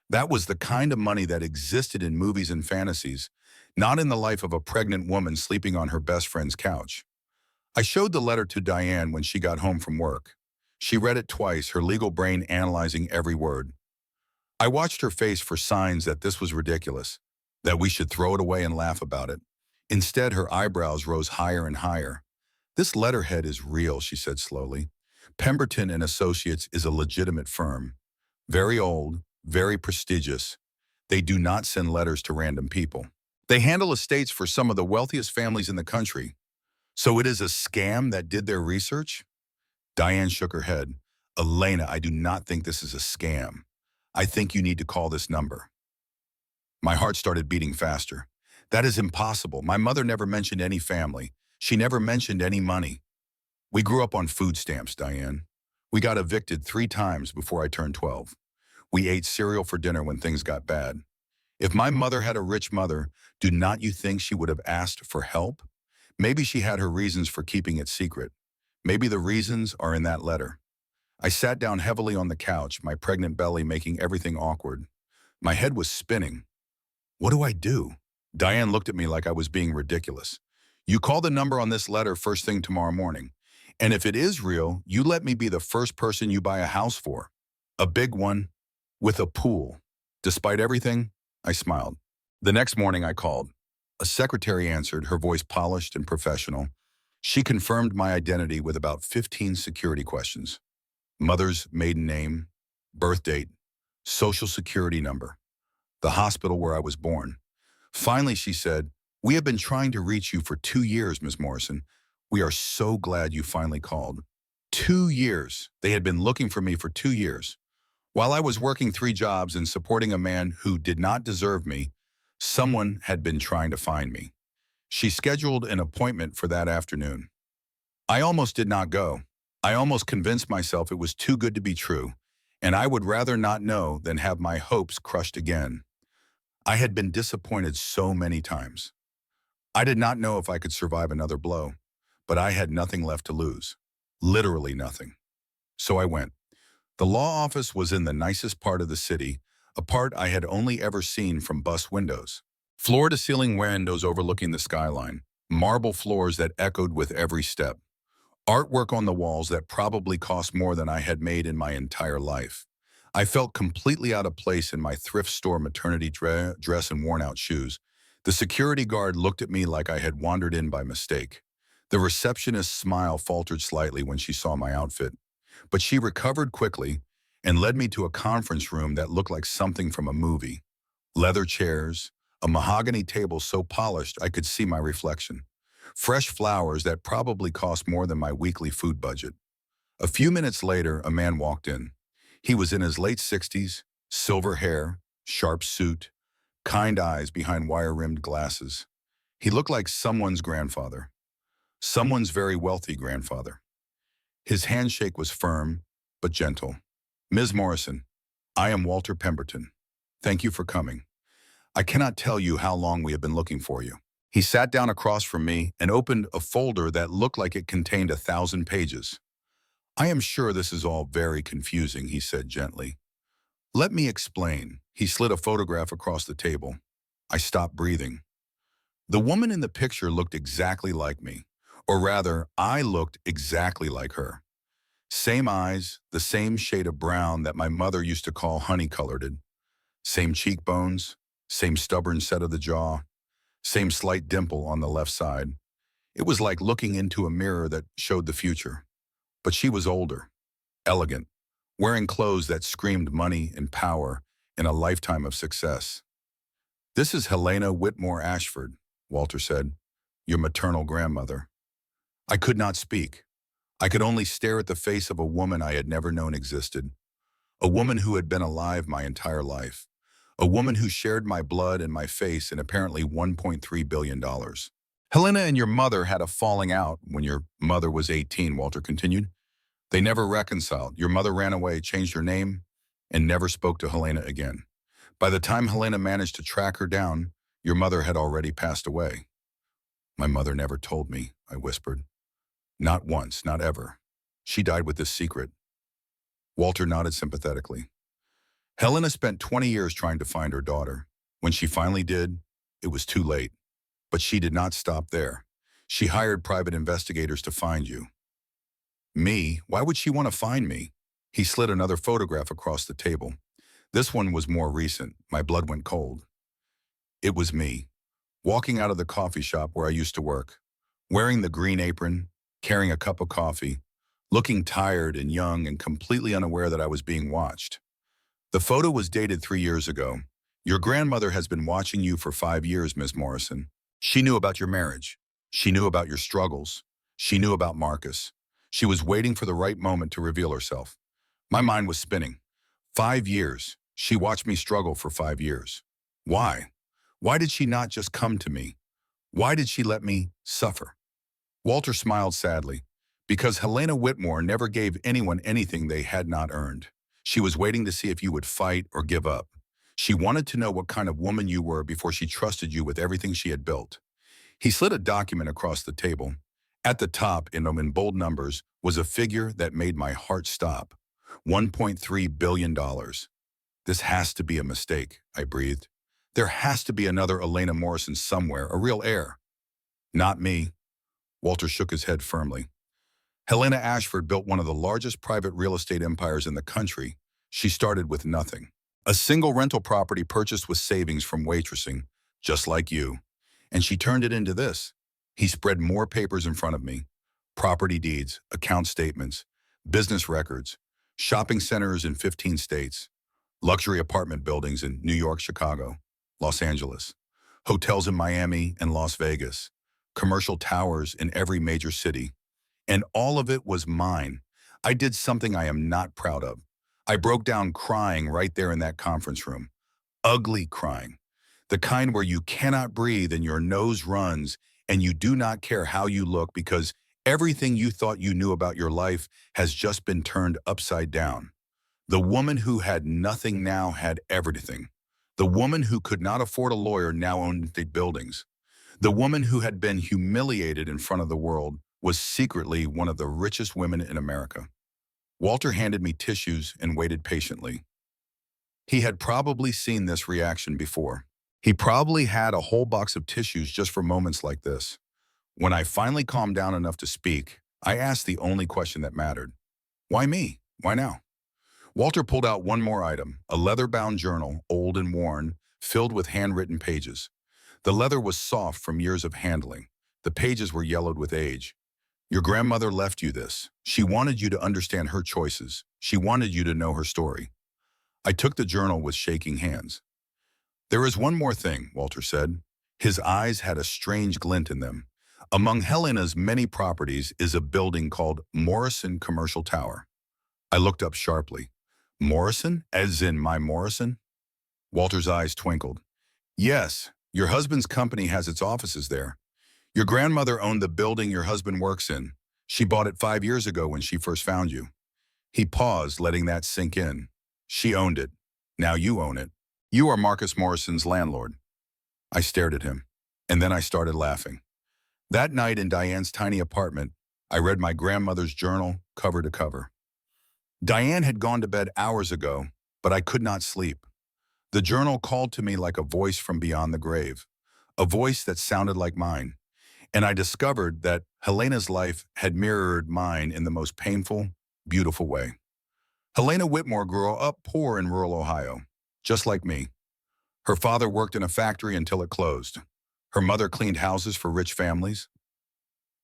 That was the kind of money that existed in movies and fantasies, not in the life of a pregnant woman sleeping on her best friend's couch. I showed the letter to Diane when she got home from work. She read it twice, her legal brain analyzing every word. I watched her face for signs that this was ridiculous, that we should throw it away and laugh about it. Instead, her eyebrows rose higher and higher. This letterhead is real, she said slowly. Pemberton and Associates is a legitimate firm. Very old, very prestigious. They do not send letters to random people. They handle estates for some of the wealthiest families in the country. So it is a scam that did their research? Diane shook her head. Elena, I do not think this is a scam. I think you need to call this number. My heart started beating faster. That is impossible. My mother never mentioned any family. She never mentioned any money. We grew up on food stamps, Diane. We got evicted 3 times before I turned 12. We ate cereal for dinner when things got bad. If my mother had a rich mother, do not you think she would have asked for help? Maybe she had her reasons for keeping it secret. Maybe the reasons are in that letter. I sat down heavily on the couch, my pregnant belly making everything awkward. My head was spinning. What do I do? Diane looked at me like I was being ridiculous. You call the number on this letter first thing tomorrow morning. And if it is real, you let me be the first person you buy a house for. A big one, with a pool. Despite everything, I smiled. The next morning I called. A secretary answered, her voice polished and professional. She confirmed my identity with about 15 security questions. Mother's maiden name, birth date, social security number, the hospital where I was born. Finally, she said, we have been trying to reach you for 2 years, Ms. Morrison. We are so glad you finally called. 2 years. They had been looking for me for 2 years. While I was working 3 jobs and supporting a man who did not deserve me, someone had been trying to find me. She scheduled an appointment for that afternoon. I almost did not go. I almost convinced myself it was too good to be true, and I would rather not know than have my hopes crushed again. I had been disappointed so many times. I did not know if I could survive another blow, but I had nothing left to lose. Literally nothing. So I went. The law office was in the nicest part of the city, a part I had only ever seen from bus windows. Floor-to-ceiling windows overlooking the skyline, marble floors that echoed with every step. Artwork on the walls that probably cost more than I had made in my entire life. I felt completely out of place in my thrift store maternity dress and worn-out shoes. The security guard looked at me like I had wandered in by mistake. The receptionist's smile faltered slightly when she saw my outfit, but she recovered quickly and led me to a conference room that looked like something from a movie. Leather chairs, a mahogany table so polished I could see my reflection. Fresh flowers that probably cost more than my weekly food budget. A few minutes later, a man walked in. He was in his late 60s, silver hair, sharp suit, kind eyes behind wire-rimmed glasses. He looked like someone's grandfather. Someone's very wealthy grandfather. His handshake was firm, but gentle. Ms. Morrison, I am Walter Pemberton. Thank you for coming. I cannot tell you how long we have been looking for you. He sat down across from me and opened a folder that looked like it contained 1,000 pages. I am sure this is all very confusing, he said gently. Let me explain. He slid a photograph across the table. I stopped breathing. The woman in the picture looked exactly like me, or rather, I looked exactly like her. Same eyes, the same shade of brown that my mother used to call honey-colored. Same cheekbones, same stubborn set of the jaw, same slight dimple on the left side. It was like looking into a mirror that showed the future. But she was older, elegant, wearing clothes that screamed money and power and a lifetime of success. This is Helena Whitmore Ashford, Walter said, your maternal grandmother. I could not speak. I could only stare at the face of a woman I had never known existed. A woman who had been alive my entire life. A woman who shared my blood and my face in apparently $1.3 billion. Helena and your mother had a falling out when your mother was 18, Walter continued. They never reconciled. Your mother ran away, changed her name, and never spoke to Helena again. By the time Helena managed to track her down, your mother had already passed away. My mother never told me, I whispered. Not once, not ever. She died with this secret. Walter nodded sympathetically. Helena spent 20 years trying to find her daughter. When she finally did, it was too late. But she did not stop there. She hired private investigators to find you. Me? Why would she want to find me? He slid another photograph across the table. This one was more recent. My blood went cold. It was me, walking out of the coffee shop where I used to work, wearing the green apron, carrying a cup of coffee, looking tired and young and completely unaware that I was being watched. The photo was dated 3 years ago. Your grandmother has been watching you for 5 years, Miss Morrison. She knew about your marriage. She knew about your struggles. She knew about Marcus. She was waiting for the right moment to reveal herself. My mind was spinning. 5 years. She watched me struggle for 5 years. Why? Why did she not just come to me? Why did she let me suffer? Walter smiled sadly. Because Helena Whitmore never gave anyone anything they had not earned. She was waiting to see if you would fight or give up. She wanted to know what kind of woman you were before she trusted you with everything she had built. He slid a document across the table. At the top, in bold numbers, was a figure that made my heart stop. $1.3 billion. This has to be a mistake, I breathed. There has to be another Elena Morrison somewhere, a real heir. Not me. Walter shook his head firmly. Helena Ashford built one of the largest private real estate empires in the country. She started with nothing. A single rental property purchased with savings from waitressing, just like you. And she turned it into this. He spread more papers in front of me. Property deeds, account statements, business records, shopping centers in 15 states, luxury apartment buildings in New York, Chicago, Los Angeles, hotels in Miami and Las Vegas, commercial towers in every major city. And all of it was mine. I did something I am not proud of. I broke down crying right there in that conference room. Ugly crying. The kind where you cannot breathe and your nose runs and you do not care how you look because everything you thought you knew about your life has just been turned upside down. The woman who had nothing now had everything. The woman who could not afford a lawyer now owned the buildings. The woman who had been humiliated in front of the world was secretly one of the richest women in America. Walter handed me tissues and waited patiently. He had probably seen this reaction before. He probably had a whole box of tissues just for moments like this. When I finally calmed down enough to speak, I asked the only question that mattered. Why me? Why now? Walter pulled out one more item, a leather-bound journal, old and worn, filled with handwritten pages. The leather was soft from years of handling. The pages were yellowed with age. Your grandmother left you this. She wanted you to understand her choices. She wanted you to know her story. I took the journal with shaking hands. There is one more thing, Walter said. His eyes had a strange glint in them. Among Helena's many properties is a building called Morrison Commercial Tower. I looked up sharply. Morrison? As in my Morrison? Walter's eyes twinkled. Yes, your husband's company has its offices there. Your grandmother owned the building your husband works in. She bought it 5 years ago when she first found you. He paused, letting that sink in. She owned it. Now you own it. You are Marcus Morrison's landlord. I stared at him, and then I started laughing. That night in Diane's tiny apartment, I read my grandmother's journal cover to cover. Diane had gone to bed hours ago, but I could not sleep. The journal called to me like a voice from beyond the grave, a voice that sounded like mine. And I discovered that Helena's life had mirrored mine in the most painful, beautiful way. Helena Whitmore grew up poor in rural Ohio, just like me. Her father worked in a factory until it closed. Her mother cleaned houses for rich families.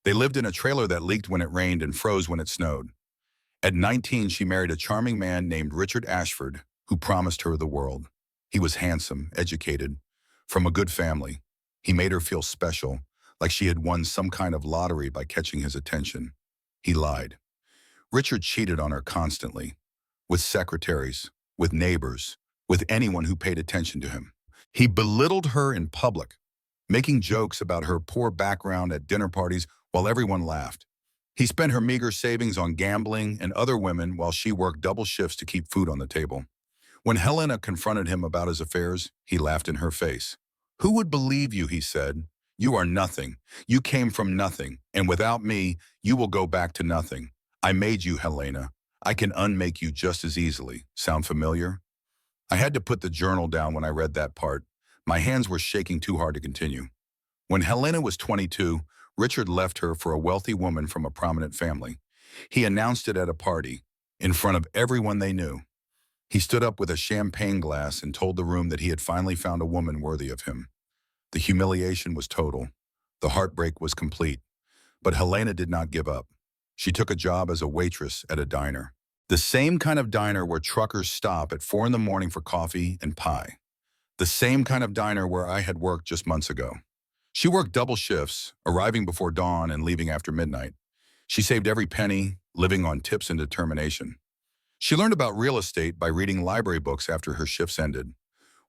They lived in a trailer that leaked when it rained and froze when it snowed. At 19, she married a charming man named Richard Ashford, who promised her the world. He was handsome, educated, from a good family. He made her feel special, like she had won some kind of lottery by catching his attention. He lied. Richard cheated on her constantly, with secretaries, with neighbors, with anyone who paid attention to him. He belittled her in public, making jokes about her poor background at dinner parties while everyone laughed. He spent her meager savings on gambling and other women while she worked double shifts to keep food on the table. When Helena confronted him about his affairs, he laughed in her face. "Who would believe you?" he said. "You are nothing. You came from nothing, and without me, you will go back to nothing. I made you, Helena. I can unmake you just as easily." Sound familiar? I had to put the journal down when I read that part. My hands were shaking too hard to continue. When Helena was 22, Richard left her for a wealthy woman from a prominent family. He announced it at a party, in front of everyone they knew. He stood up with a champagne glass and told the room that he had finally found a woman worthy of him. The humiliation was total. The heartbreak was complete. But Helena did not give up. She took a job as a waitress at a diner. The same kind of diner where truckers stop at 4 in the morning for coffee and pie. the same kind of diner where I had worked just months ago. She worked double shifts, arriving before dawn and leaving after midnight. She saved every penny, living on tips and determination. She learned about real estate by reading library books after her shifts ended.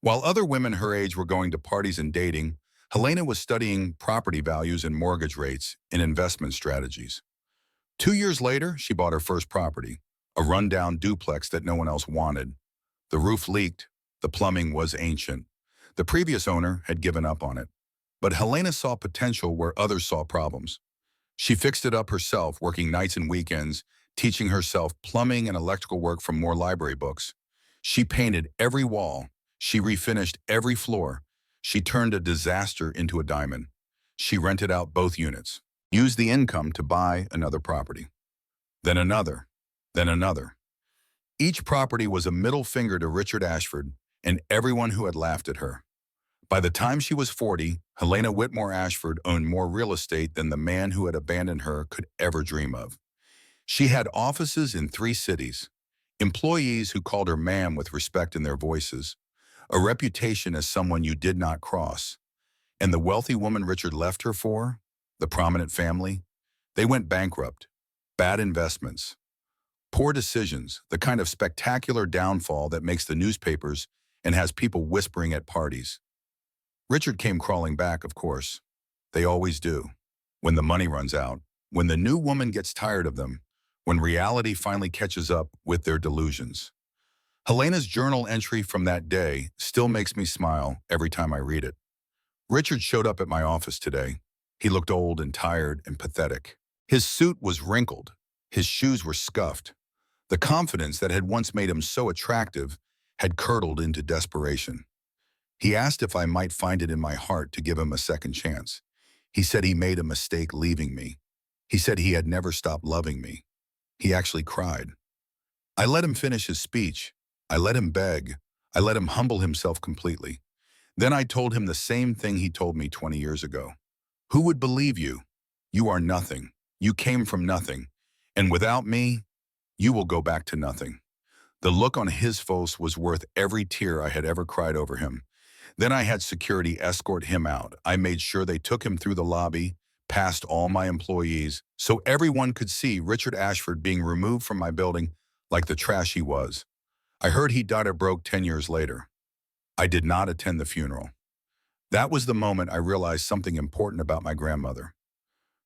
While other women her age were going to parties and dating, Helena was studying property values and mortgage rates and investment strategies. 2 years later, she bought her first property, a rundown duplex that no one else wanted. The roof leaked. The plumbing was ancient. The previous owner had given up on it. But Helena saw potential where others saw problems. She fixed it up herself, working nights and weekends, teaching herself plumbing and electrical work from more library books. She painted every wall. She refinished every floor. She turned a disaster into a diamond. She rented out both units, used the income to buy another property. Then another, then another. Each property was a middle finger to Richard Ashford and everyone who had laughed at her. By the time she was 40, Helena Whitmore Ashford owned more real estate than the man who had abandoned her could ever dream of. She had offices in 3 cities, employees who called her ma'am with respect in their voices, a reputation as someone you did not cross, and the wealthy woman Richard left her for, the prominent family, they went bankrupt. Bad investments, poor decisions, the kind of spectacular downfall that makes the newspapers and has people whispering at parties. Richard came crawling back, of course. They always do. When the money runs out, when the new woman gets tired of them, when reality finally catches up with their delusions. Helena's journal entry from that day still makes me smile every time I read it. Richard showed up at my office today. He looked old and tired and pathetic. His suit was wrinkled. His shoes were scuffed. The confidence that had once made him so attractive had curdled into desperation. He asked if I might find it in my heart to give him a second chance. He said he made a mistake leaving me. He said he had never stopped loving me. He actually cried. I let him finish his speech. I let him beg. I let him humble himself completely. Then I told him the same thing he told me 20 years ago. Who would believe you? You are nothing. You came from nothing. And without me, you will go back to nothing. The look on his face was worth every tear I had ever cried over him. Then I had security escort him out. I made sure they took him through the lobby, past all my employees, so everyone could see Richard Ashford being removed from my building like the trash he was. I heard he died broke 10 years later. I did not attend the funeral. That was the moment I realized something important about my grandmother.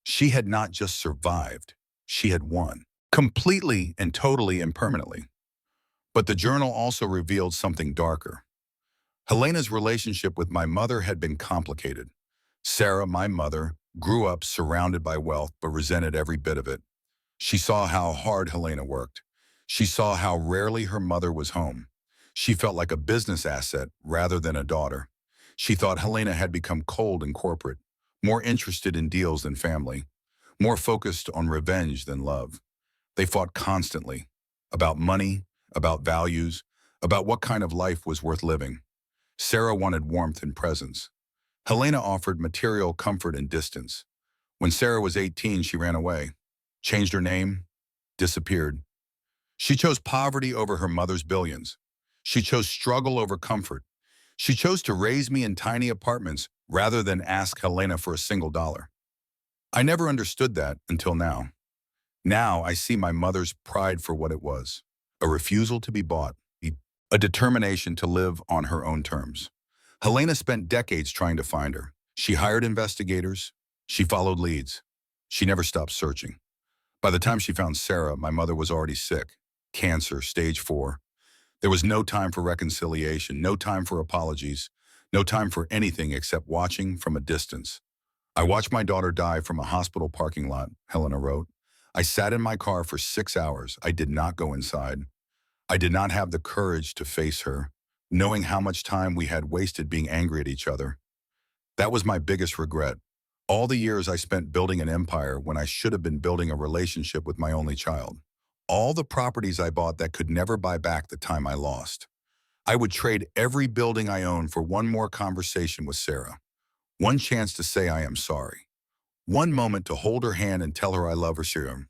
She had not just survived, she had won. Completely and totally and permanently. But the journal also revealed something darker. Helena's relationship with my mother had been complicated. Sarah, my mother, grew up surrounded by wealth but resented every bit of it. She saw how hard Helena worked. She saw how rarely her mother was home. She felt like a business asset rather than a daughter. She thought Helena had become cold and corporate, more interested in deals than family, more focused on revenge than love. They fought constantly, about money, about values, about what kind of life was worth living. Sarah wanted warmth and presence. Helena offered material comfort and distance. When Sarah was 18, she ran away, changed her name, disappeared. She chose poverty over her mother's billions. She chose struggle over comfort. She chose to raise me in tiny apartments rather than ask Helena for a single dollar. I never understood that until now. Now I see my mother's pride for what it was, a refusal to be bought, a determination to live on her own terms. Helena spent decades trying to find her. She hired investigators. She followed leads. She never stopped searching. By the time she found Sarah, my mother was already sick. Cancer, stage 4. There was no time for reconciliation, no time for apologies, no time for anything except watching from a distance. I watched my daughter die from a hospital parking lot, Helena wrote. I sat in my car for 6 hours. I did not go inside. I did not have the courage to face her, knowing how much time we had wasted being angry at each other. That was my biggest regret. All the years I spent building an empire when I should have been building a relationship with my only child. All the properties I bought that could never buy back the time I lost. I would trade every building I own for one more conversation with Sarah. One chance to say I am sorry. One moment to hold her hand and tell her I love her, Sarah.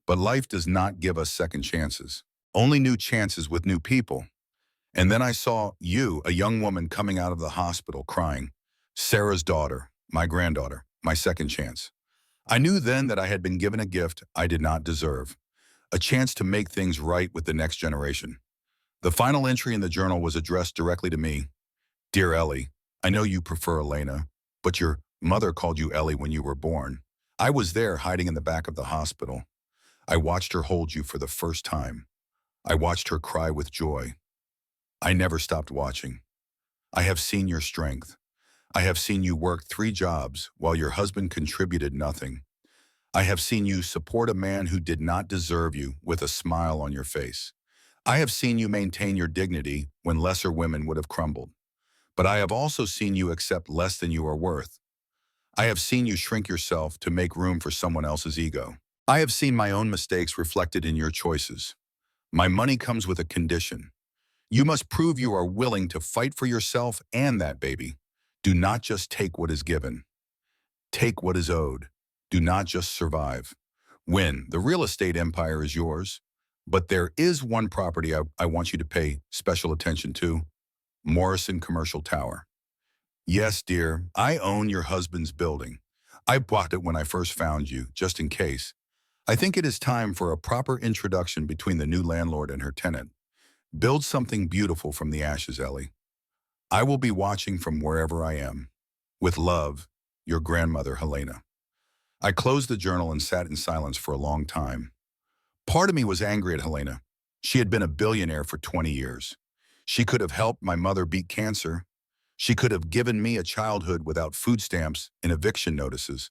But life does not give us second chances. Only new chances with new people. And then I saw you, a young woman coming out of the hospital crying. Sarah's daughter, my granddaughter, my second chance. I knew then that I had been given a gift I did not deserve, a chance to make things right with the next generation. The final entry in the journal was addressed directly to me. Dear Ellie, I know you prefer Elena, but your mother called you Ellie when you were born. I was there hiding in the back of the hospital. I watched her hold you for the first time. I watched her cry with joy. I never stopped watching. I have seen your strength. I have seen you work 3 jobs while your husband contributed nothing. I have seen you support a man who did not deserve you with a smile on your face. I have seen you maintain your dignity when lesser women would have crumbled. But I have also seen you accept less than you are worth. I have seen you shrink yourself to make room for someone else's ego. I have seen my own mistakes reflected in your choices. My money comes with a condition. You must prove you are willing to fight for yourself and that baby. Do not just take what is given. Take what is owed. Do not just survive. Win. The real estate empire is yours. But there is one property I want you to pay special attention to. Morrison Commercial Tower. Yes, dear, I own your husband's building. I bought it when I first found you, just in case. I think it is time for a proper introduction between the new landlord and her tenant. Build something beautiful from the ashes, Ellie. I will be watching from wherever I am. With love, your grandmother, Helena. I closed the journal and sat in silence for a long time. Part of me was angry at Helena. She had been a billionaire for 20 years. She could have helped my mother beat cancer. She could have given me a childhood without food stamps and eviction notices.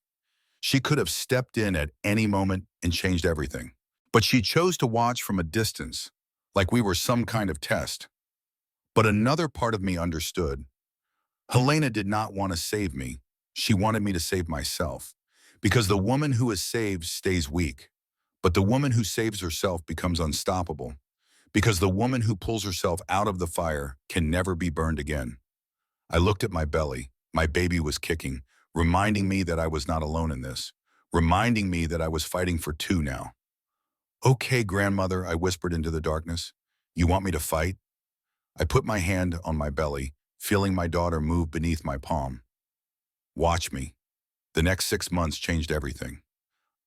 She could have stepped in at any moment and changed everything. But she chose to watch from a distance, like we were some kind of test. But another part of me understood. Helena did not want to save me. She wanted me to save myself. Because the woman who is saved stays weak. But the woman who saves herself becomes unstoppable. Because the woman who pulls herself out of the fire can never be burned again. I looked at my belly. My baby was kicking, reminding me that I was not alone in this, reminding me that I was fighting for 2 now. Okay, grandmother, I whispered into the darkness. You want me to fight? I put my hand on my belly, feeling my daughter move beneath my palm. Watch me. The next 6 months changed everything.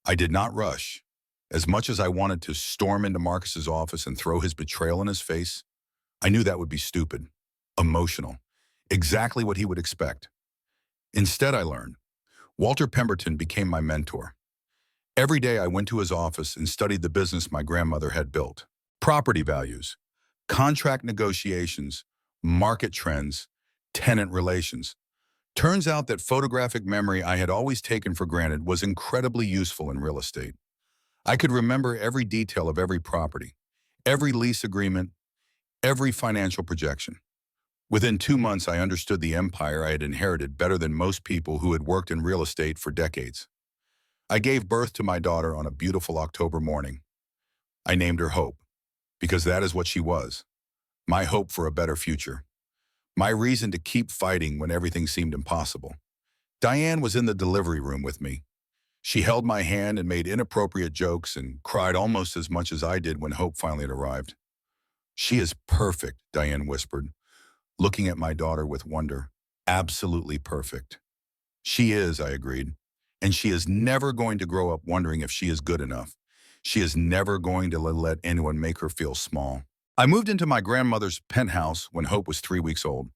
I did not rush. As much as I wanted to storm into Marcus's office and throw his betrayal in his face, I knew that would be stupid, emotional, exactly what he would expect. Instead, I learned. Walter Pemberton became my mentor. Every day I went to his office and studied the business my grandmother had built. Property values, contract negotiations, market trends, tenant relations. Turns out that photographic memory I had always taken for granted was incredibly useful in real estate. I could remember every detail of every property, every lease agreement, every financial projection. Within 2 months, I understood the empire I had inherited better than most people who had worked in real estate for decades. I gave birth to my daughter on a beautiful October morning. I named her Hope, because that is what she was, my hope for a better future, my reason to keep fighting when everything seemed impossible. Diane was in the delivery room with me. She held my hand and made inappropriate jokes and cried almost as much as I did when Hope finally arrived. She is perfect, Diane whispered, looking at my daughter with wonder. Absolutely perfect. She is, I agreed. And she is never going to grow up wondering if she is good enough. She is never going to let anyone make her feel small. I moved into my grandmother's penthouse when Hope was 3 weeks old.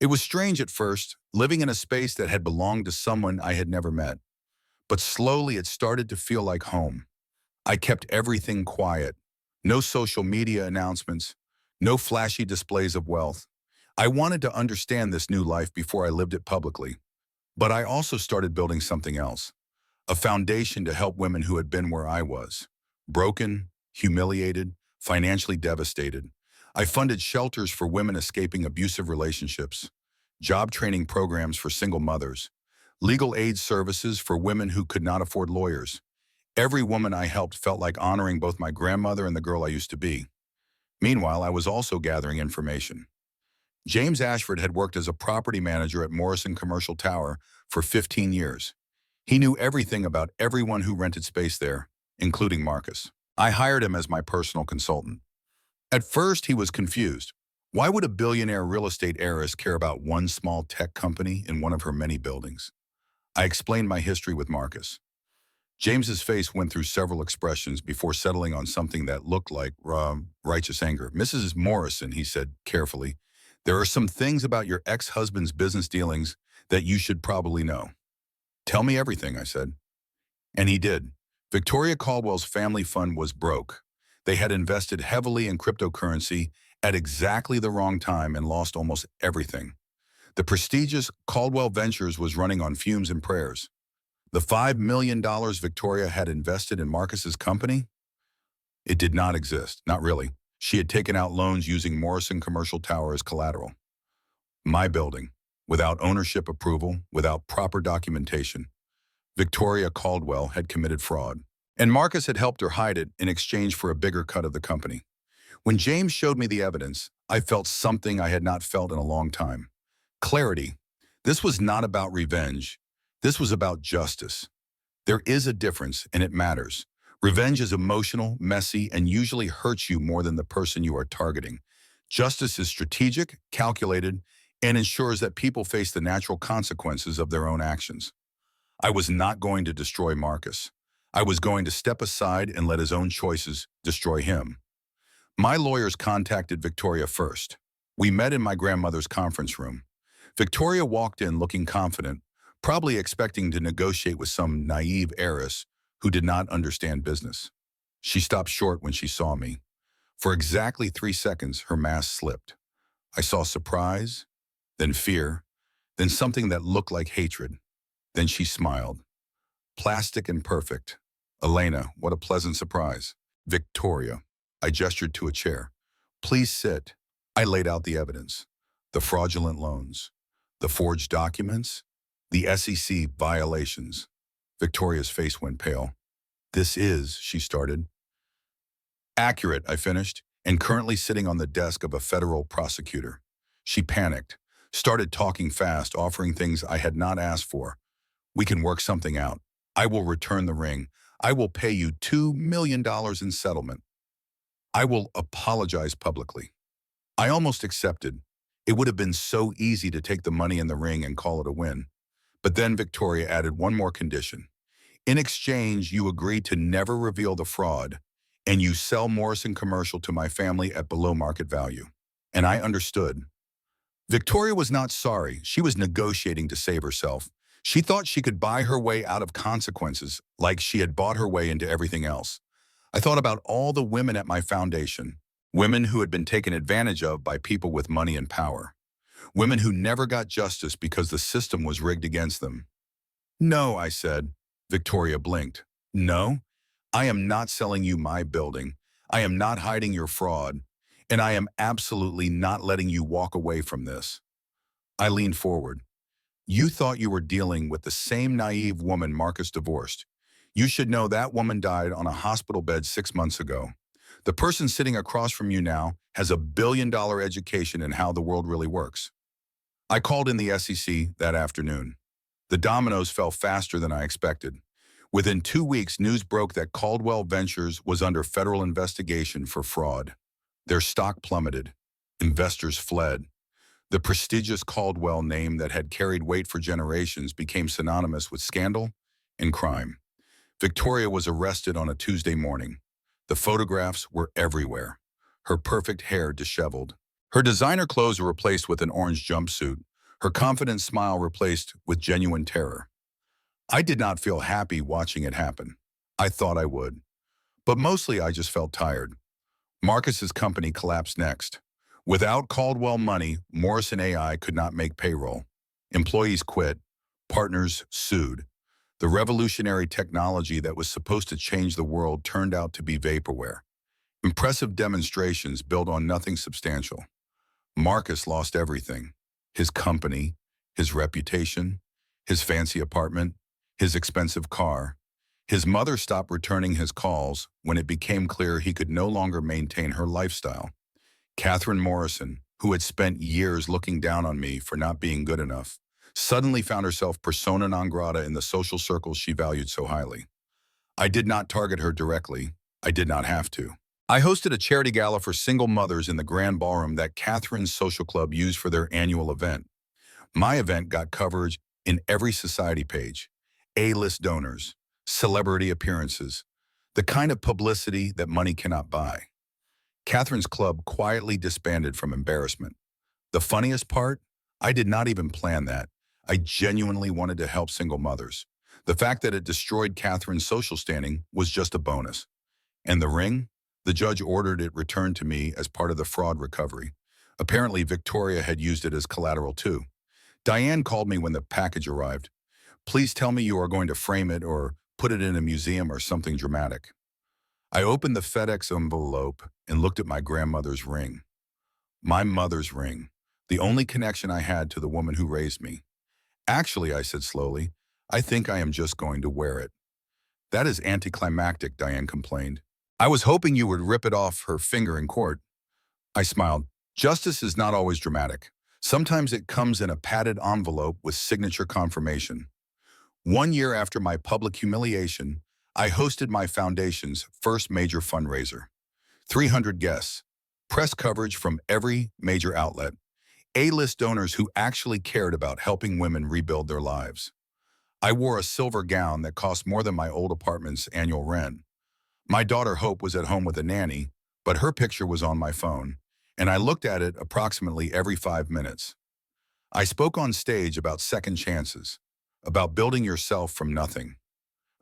It was strange at first, living in a space that had belonged to someone I had never met. But slowly it started to feel like home. I kept everything quiet. No social media announcements, no flashy displays of wealth. I wanted to understand this new life before I lived it publicly. But I also started building something else, a foundation to help women who had been where I was, broken, humiliated, financially devastated. I funded shelters for women escaping abusive relationships, job training programs for single mothers, legal aid services for women who could not afford lawyers. Every woman I helped felt like honoring both my grandmother and the girl I used to be. Meanwhile, I was also gathering information. James Ashford had worked as a property manager at Morrison Commercial Tower for 15 years. He knew everything about everyone who rented space there, including Marcus. I hired him as my personal consultant. At first, he was confused. Why would a billionaire real estate heiress care about one small tech company in one of her many buildings? I explained my history with Marcus. James's face went through several expressions before settling on something that looked like righteous anger. Mrs. Morrison, he said carefully, there are some things about your ex-husband's business dealings that you should probably know. Tell me everything, I said. And he did. Victoria Caldwell's family fund was broke. They had invested heavily in cryptocurrency at exactly the wrong time and lost almost everything. The prestigious Caldwell Ventures was running on fumes and prayers. The $5 million Victoria had invested in Marcus's company? It did not exist, not really. She had taken out loans using Morrison Commercial Tower as collateral. My building, without ownership approval, without proper documentation. Victoria Caldwell had committed fraud, and Marcus had helped her hide it in exchange for a bigger cut of the company. When James showed me the evidence, I felt something I had not felt in a long time. Clarity. This was not about revenge. This was about justice. There is a difference, and it matters. Revenge is emotional, messy, and usually hurts you more than the person you are targeting. Justice is strategic, calculated, and ensures that people face the natural consequences of their own actions. I was not going to destroy Marcus. I was going to step aside and let his own choices destroy him. My lawyers contacted Victoria first. We met in my grandmother's conference room. Victoria walked in looking confident, probably expecting to negotiate with some naive heiress who did not understand business. She stopped short when she saw me. For exactly 3 seconds, her mask slipped. I saw surprise, then fear, then something that looked like hatred. Then she smiled. Plastic and perfect. Elena, what a pleasant surprise. Victoria. I gestured to a chair. Please sit. I laid out the evidence. The fraudulent loans. The forged documents. The SEC violations. Victoria's face went pale. This is, she started. Accurate, I finished, and currently sitting on the desk of a federal prosecutor. She panicked, started talking fast, offering things I had not asked for. We can work something out. I will return the ring. I will pay you $2 million in settlement. I will apologize publicly. I almost accepted. It would have been so easy to take the money in the ring and call it a win. But then Victoria added one more condition. In exchange, you agree to never reveal the fraud, and you sell Morrison Commercial to my family at below market value. And I understood. Victoria was not sorry. She was negotiating to save herself. She thought she could buy her way out of consequences, like she had bought her way into everything else. I thought about all the women at my foundation, women who had been taken advantage of by people with money and power, women who never got justice because the system was rigged against them. No, I said. Victoria blinked. No, I am not selling you my building. I am not hiding your fraud, and I am absolutely not letting you walk away from this. I leaned forward. You thought you were dealing with the same naive woman Marcus divorced. You should know that woman died on a hospital bed 6 months ago. The person sitting across from you now has a billion-dollar education in how the world really works. I called in the SEC that afternoon. The dominoes fell faster than I expected. Within 2 weeks, news broke that Caldwell Ventures was under federal investigation for fraud. Their stock plummeted. Investors fled. The prestigious Caldwell name that had carried weight for generations became synonymous with scandal and crime. Victoria was arrested on a Tuesday morning. The photographs were everywhere. Her perfect hair disheveled. Her designer clothes were replaced with an orange jumpsuit. Her confident smile replaced with genuine terror. I did not feel happy watching it happen. I thought I would. But mostly I just felt tired. Marcus's company collapsed next. Without Caldwell money, Morrison AI could not make payroll. Employees quit. Partners sued. The revolutionary technology that was supposed to change the world turned out to be vaporware. Impressive demonstrations built on nothing substantial. Marcus lost everything. His company, his reputation, his fancy apartment, his expensive car. His mother stopped returning his calls when it became clear he could no longer maintain her lifestyle. Catherine Morrison, who had spent years looking down on me for not being good enough, suddenly found herself persona non grata in the social circles she valued so highly. I did not target her directly. I did not have to. I hosted a charity gala for single mothers in the grand ballroom that Catherine's social club used for their annual event. My event got coverage in every society page, A-list donors, celebrity appearances, the kind of publicity that money cannot buy. Catherine's club quietly disbanded from embarrassment. The funniest part? I did not even plan that. I genuinely wanted to help single mothers. The fact that it destroyed Catherine's social standing was just a bonus. And the ring? The judge ordered it returned to me as part of the fraud recovery. Apparently, Victoria had used it as collateral too. Diane called me when the package arrived. Please tell me you are going to frame it or put it in a museum or something dramatic. I opened the FedEx envelope and looked at my grandmother's ring. My mother's ring. The only connection I had to the woman who raised me. Actually, I said slowly, I think I am just going to wear it. That is anticlimactic, Diane complained. I was hoping you would rip it off her finger in court. I smiled. Justice is not always dramatic. Sometimes it comes in a padded envelope with signature confirmation. 1 year after my public humiliation, I hosted my foundation's first major fundraiser. 300 guests, press coverage from every major outlet, A-list donors who actually cared about helping women rebuild their lives. I wore a silver gown that cost more than my old apartment's annual rent. My daughter Hope was at home with a nanny, but her picture was on my phone, and I looked at it approximately every 5 minutes. I spoke on stage about second chances, about building yourself from nothing,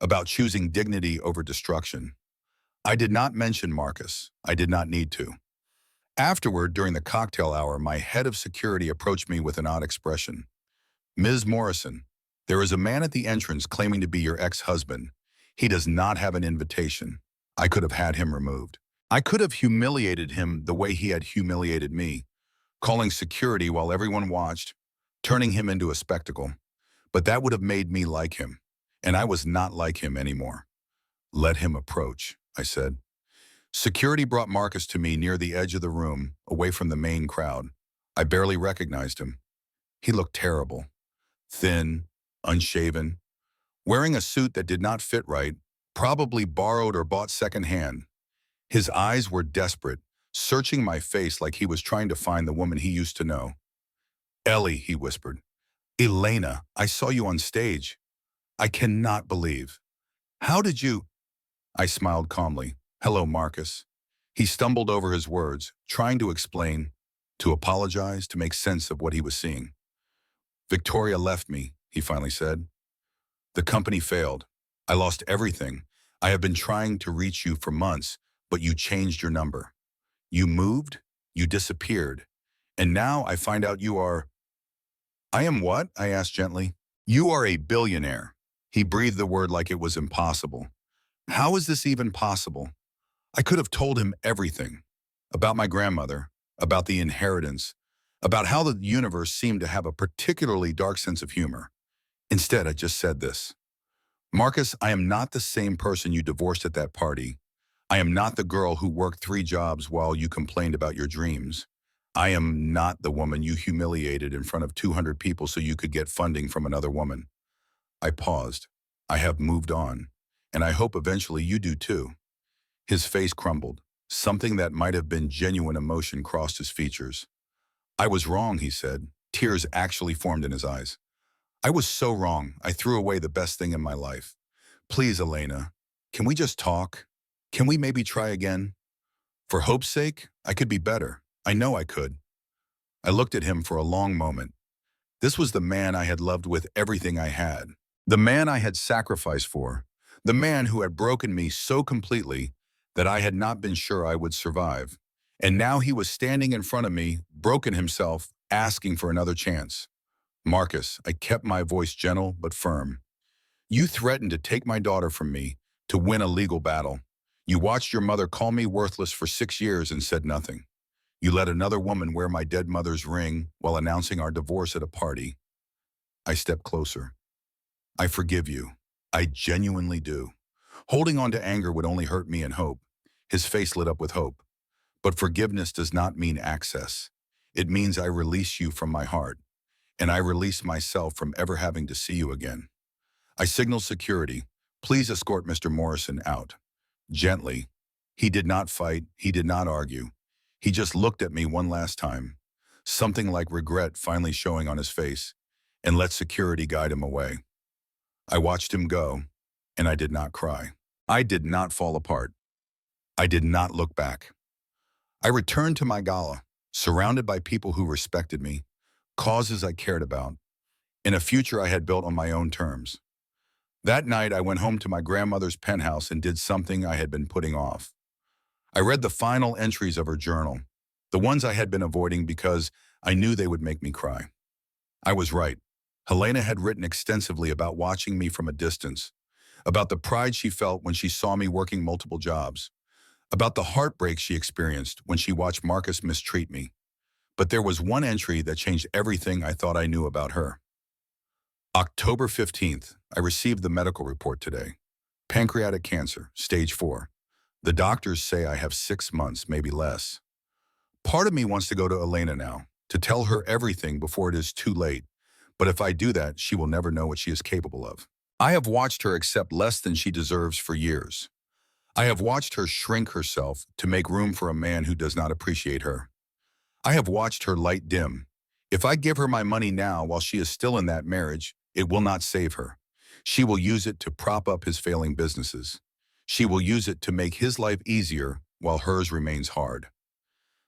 about choosing dignity over destruction. I did not mention Marcus. I did not need to. Afterward, during the cocktail hour, my head of security approached me with an odd expression. Ms. Morrison, there is a man at the entrance claiming to be your ex-husband. He does not have an invitation. I could have had him removed. I could have humiliated him the way he had humiliated me, calling security while everyone watched, turning him into a spectacle. But that would have made me like him, and I was not like him anymore. Let him approach, I said. Security brought Marcus to me near the edge of the room, away from the main crowd. I barely recognized him. He looked terrible. Thin, unshaven, wearing a suit that did not fit right, probably borrowed or bought secondhand. His eyes were desperate, searching my face like he was trying to find the woman he used to know. Ellie, he whispered. Elena, I saw you on stage. I cannot believe. How did you? I smiled calmly. Hello, Marcus. He stumbled over his words, trying to explain, to apologize, to make sense of what he was seeing. Victoria left me, he finally said. The company failed. I lost everything. I have been trying to reach you for months, but you changed your number. You moved, you disappeared, and now I find out you are... I am what? I asked gently. You are a billionaire. He breathed the word like it was impossible. How is this even possible? I could have told him everything. About my grandmother, about the inheritance, about how the universe seemed to have a particularly dark sense of humor. Instead, I just said this. Marcus, I am not the same person you divorced at that party. I am not the girl who worked 3 jobs while you complained about your dreams. I am not the woman you humiliated in front of 200 people so you could get funding from another woman. I paused. I have moved on, and I hope eventually you do too. His face crumbled. Something that might have been genuine emotion crossed his features. I was wrong, he said. Tears actually formed in his eyes. I was so wrong. I threw away the best thing in my life. Please, Elena, can we just talk? Can we maybe try again? For Hope's sake, I could be better. I know I could. I looked at him for a long moment. This was the man I had loved with everything I had. The man I had sacrificed for. The man who had broken me so completely that I had not been sure I would survive. And now he was standing in front of me, broken himself, asking for another chance. Marcus, I kept my voice gentle but firm. You threatened to take my daughter from me, to win a legal battle. You watched your mother call me worthless for 6 years and said nothing. You let another woman wear my dead mother's ring while announcing our divorce at a party. I stepped closer. I forgive you. I genuinely do. Holding on to anger would only hurt me and Hope. His face lit up with hope. But forgiveness does not mean access. It means I release you from my heart, and I release myself from ever having to see you again. I signaled security. Please escort Mr. Morrison out. Gently. He did not fight. He did not argue. He just looked at me one last time, something like regret finally showing on his face, and let security guide him away. I watched him go, and I did not cry. I did not fall apart. I did not look back. I returned to my gala, surrounded by people who respected me, causes I cared about, and a future I had built on my own terms. That night, I went home to my grandmother's penthouse and did something I had been putting off. I read the final entries of her journal, the ones I had been avoiding because I knew they would make me cry. I was right. Helena had written extensively about watching me from a distance, about the pride she felt when she saw me working multiple jobs, about the heartbreak she experienced when she watched Marcus mistreat me. But there was one entry that changed everything I thought I knew about her. October 15th, I received the medical report today. Pancreatic cancer, stage 4. The doctors say I have 6 months, maybe less. Part of me wants to go to Elena now, to tell her everything before it is too late. But if I do that, she will never know what she is capable of. I have watched her accept less than she deserves for years. I have watched her shrink herself to make room for a man who does not appreciate her. I have watched her light dim. If I give her my money now while she is still in that marriage, it will not save her. She will use it to prop up his failing businesses. She will use it to make his life easier while hers remains hard.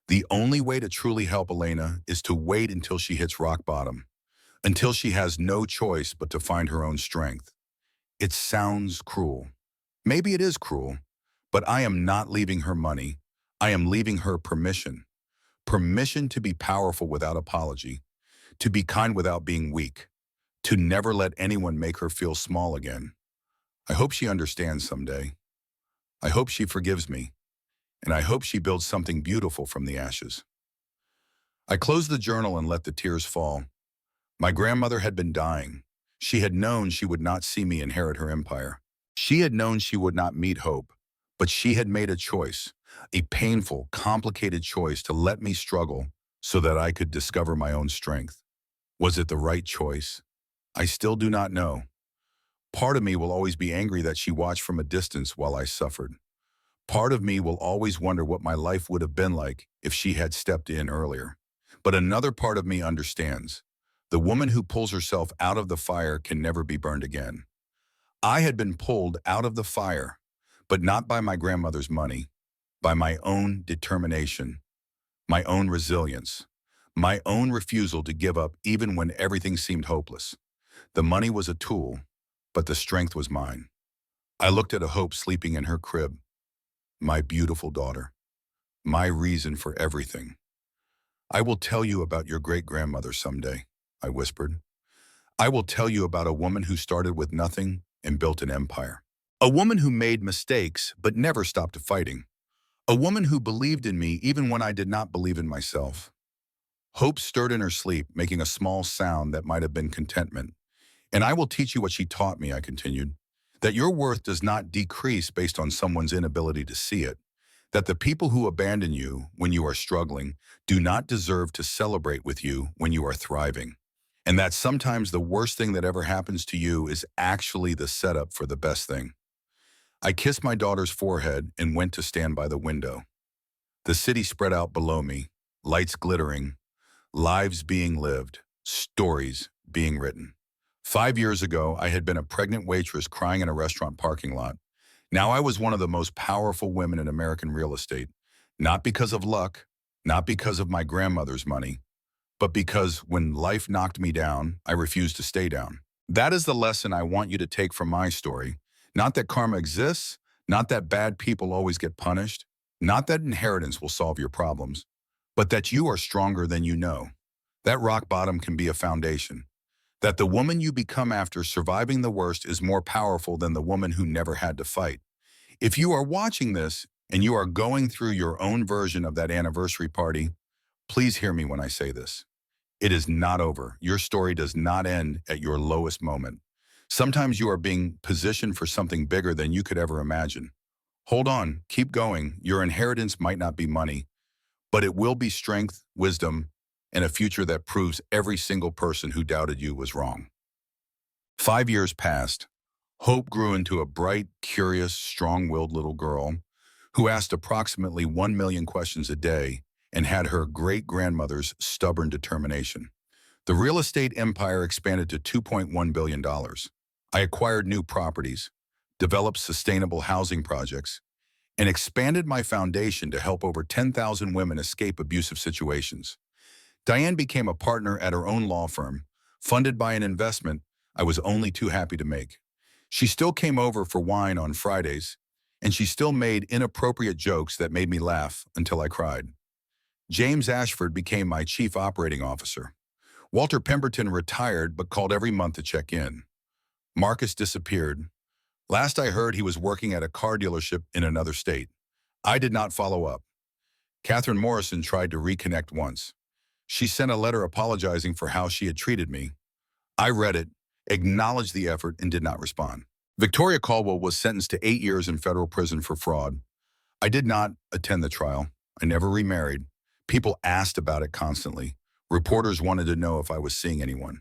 The only way to truly help Elena is to wait until she hits rock bottom, until she has no choice but to find her own strength. It sounds cruel. Maybe it is cruel, but I am not leaving her money. I am leaving her permission. Permission to be powerful without apology, to be kind without being weak, to never let anyone make her feel small again. I hope she understands someday. I hope she forgives me, and I hope she builds something beautiful from the ashes. I closed the journal and let the tears fall. My grandmother had been dying. She had known she would not see me inherit her empire. She had known she would not meet hope, but she had made a choice, a painful, complicated choice to let me struggle so that I could discover my own strength. Was it the right choice? I still do not know. Part of me will always be angry that she watched from a distance while I suffered. Part of me will always wonder what my life would have been like if she had stepped in earlier. But another part of me understands. The woman who pulls herself out of the fire can never be burned again. I had been pulled out of the fire, but not by my grandmother's money, by my own determination, my own resilience, my own refusal to give up even when everything seemed hopeless. The money was a tool, but the strength was mine. I looked at a Hope sleeping in her crib, my beautiful daughter, my reason for everything. I will tell you about your great-grandmother someday, I whispered. I will tell you about a woman who started with nothing and built an empire. A woman who made mistakes but never stopped fighting. A woman who believed in me even when I did not believe in myself. Hope stirred in her sleep, making a small sound that might have been contentment. And I will teach you what she taught me, I continued, that your worth does not decrease based on someone's inability to see it, that the people who abandon you when you are struggling do not deserve to celebrate with you when you are thriving, and that sometimes the worst thing that ever happens to you is actually the setup for the best thing. I kissed my daughter's forehead and went to stand by the window. The city spread out below me, lights glittering, lives being lived, stories being written. 5 years ago, I had been a pregnant waitress crying in a restaurant parking lot. Now I was one of the most powerful women in American real estate, not because of luck, not because of my grandmother's money, but because when life knocked me down, I refused to stay down. That is the lesson I want you to take from my story. Not that karma exists, not that bad people always get punished, not that inheritance will solve your problems, but that you are stronger than you know. That rock bottom can be a foundation. That the woman you become after surviving the worst is more powerful than the woman who never had to fight. If you are watching this and you are going through your own version of that anniversary party, please hear me when I say this. It is not over. Your story does not end at your lowest moment. Sometimes you are being positioned for something bigger than you could ever imagine. Hold on, keep going. Your inheritance might not be money, but it will be strength, wisdom, and a future that proves every single person who doubted you was wrong. 5 years passed. Hope grew into a bright, curious, strong-willed little girl who asked approximately 1 million questions a day and had her great-grandmother's stubborn determination. The real estate empire expanded to $2.1 billion. I acquired new properties, developed sustainable housing projects, and expanded my foundation to help over 10,000 women escape abusive situations. Diane became a partner at her own law firm, funded by an investment I was only too happy to make. She still came over for wine on Fridays, and she still made inappropriate jokes that made me laugh until I cried. James Ashford became my chief operating officer. Walter Pemberton retired but called every month to check in. Marcus disappeared. Last I heard, he was working at a car dealership in another state. I did not follow up. Catherine Morrison tried to reconnect once. She sent a letter apologizing for how she had treated me. I read it, acknowledged the effort, and did not respond. Victoria Caldwell was sentenced to 8 years in federal prison for fraud. I did not attend the trial. I never remarried. People asked about it constantly. Reporters wanted to know if I was seeing anyone.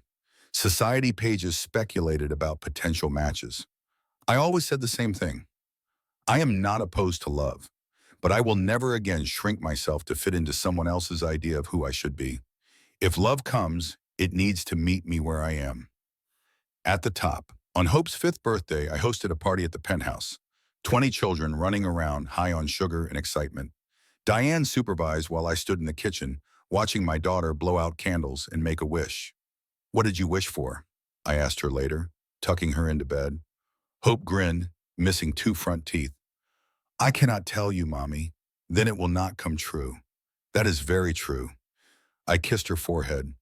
Society pages speculated about potential matches. I always said the same thing. I am not opposed to love, but I will never again shrink myself to fit into someone else's idea of who I should be. If love comes, it needs to meet me where I am. At the top. On Hope's 5th birthday, I hosted a party at the penthouse. 20 children running around, high on sugar and excitement. Diane supervised while I stood in the kitchen, watching my daughter blow out candles and make a wish. "What did you wish for?" I asked her later, tucking her into bed. Hope grinned, missing 2 front teeth. "I cannot tell you, Mommy. Then it will not come true." "That is very true." I kissed her forehead.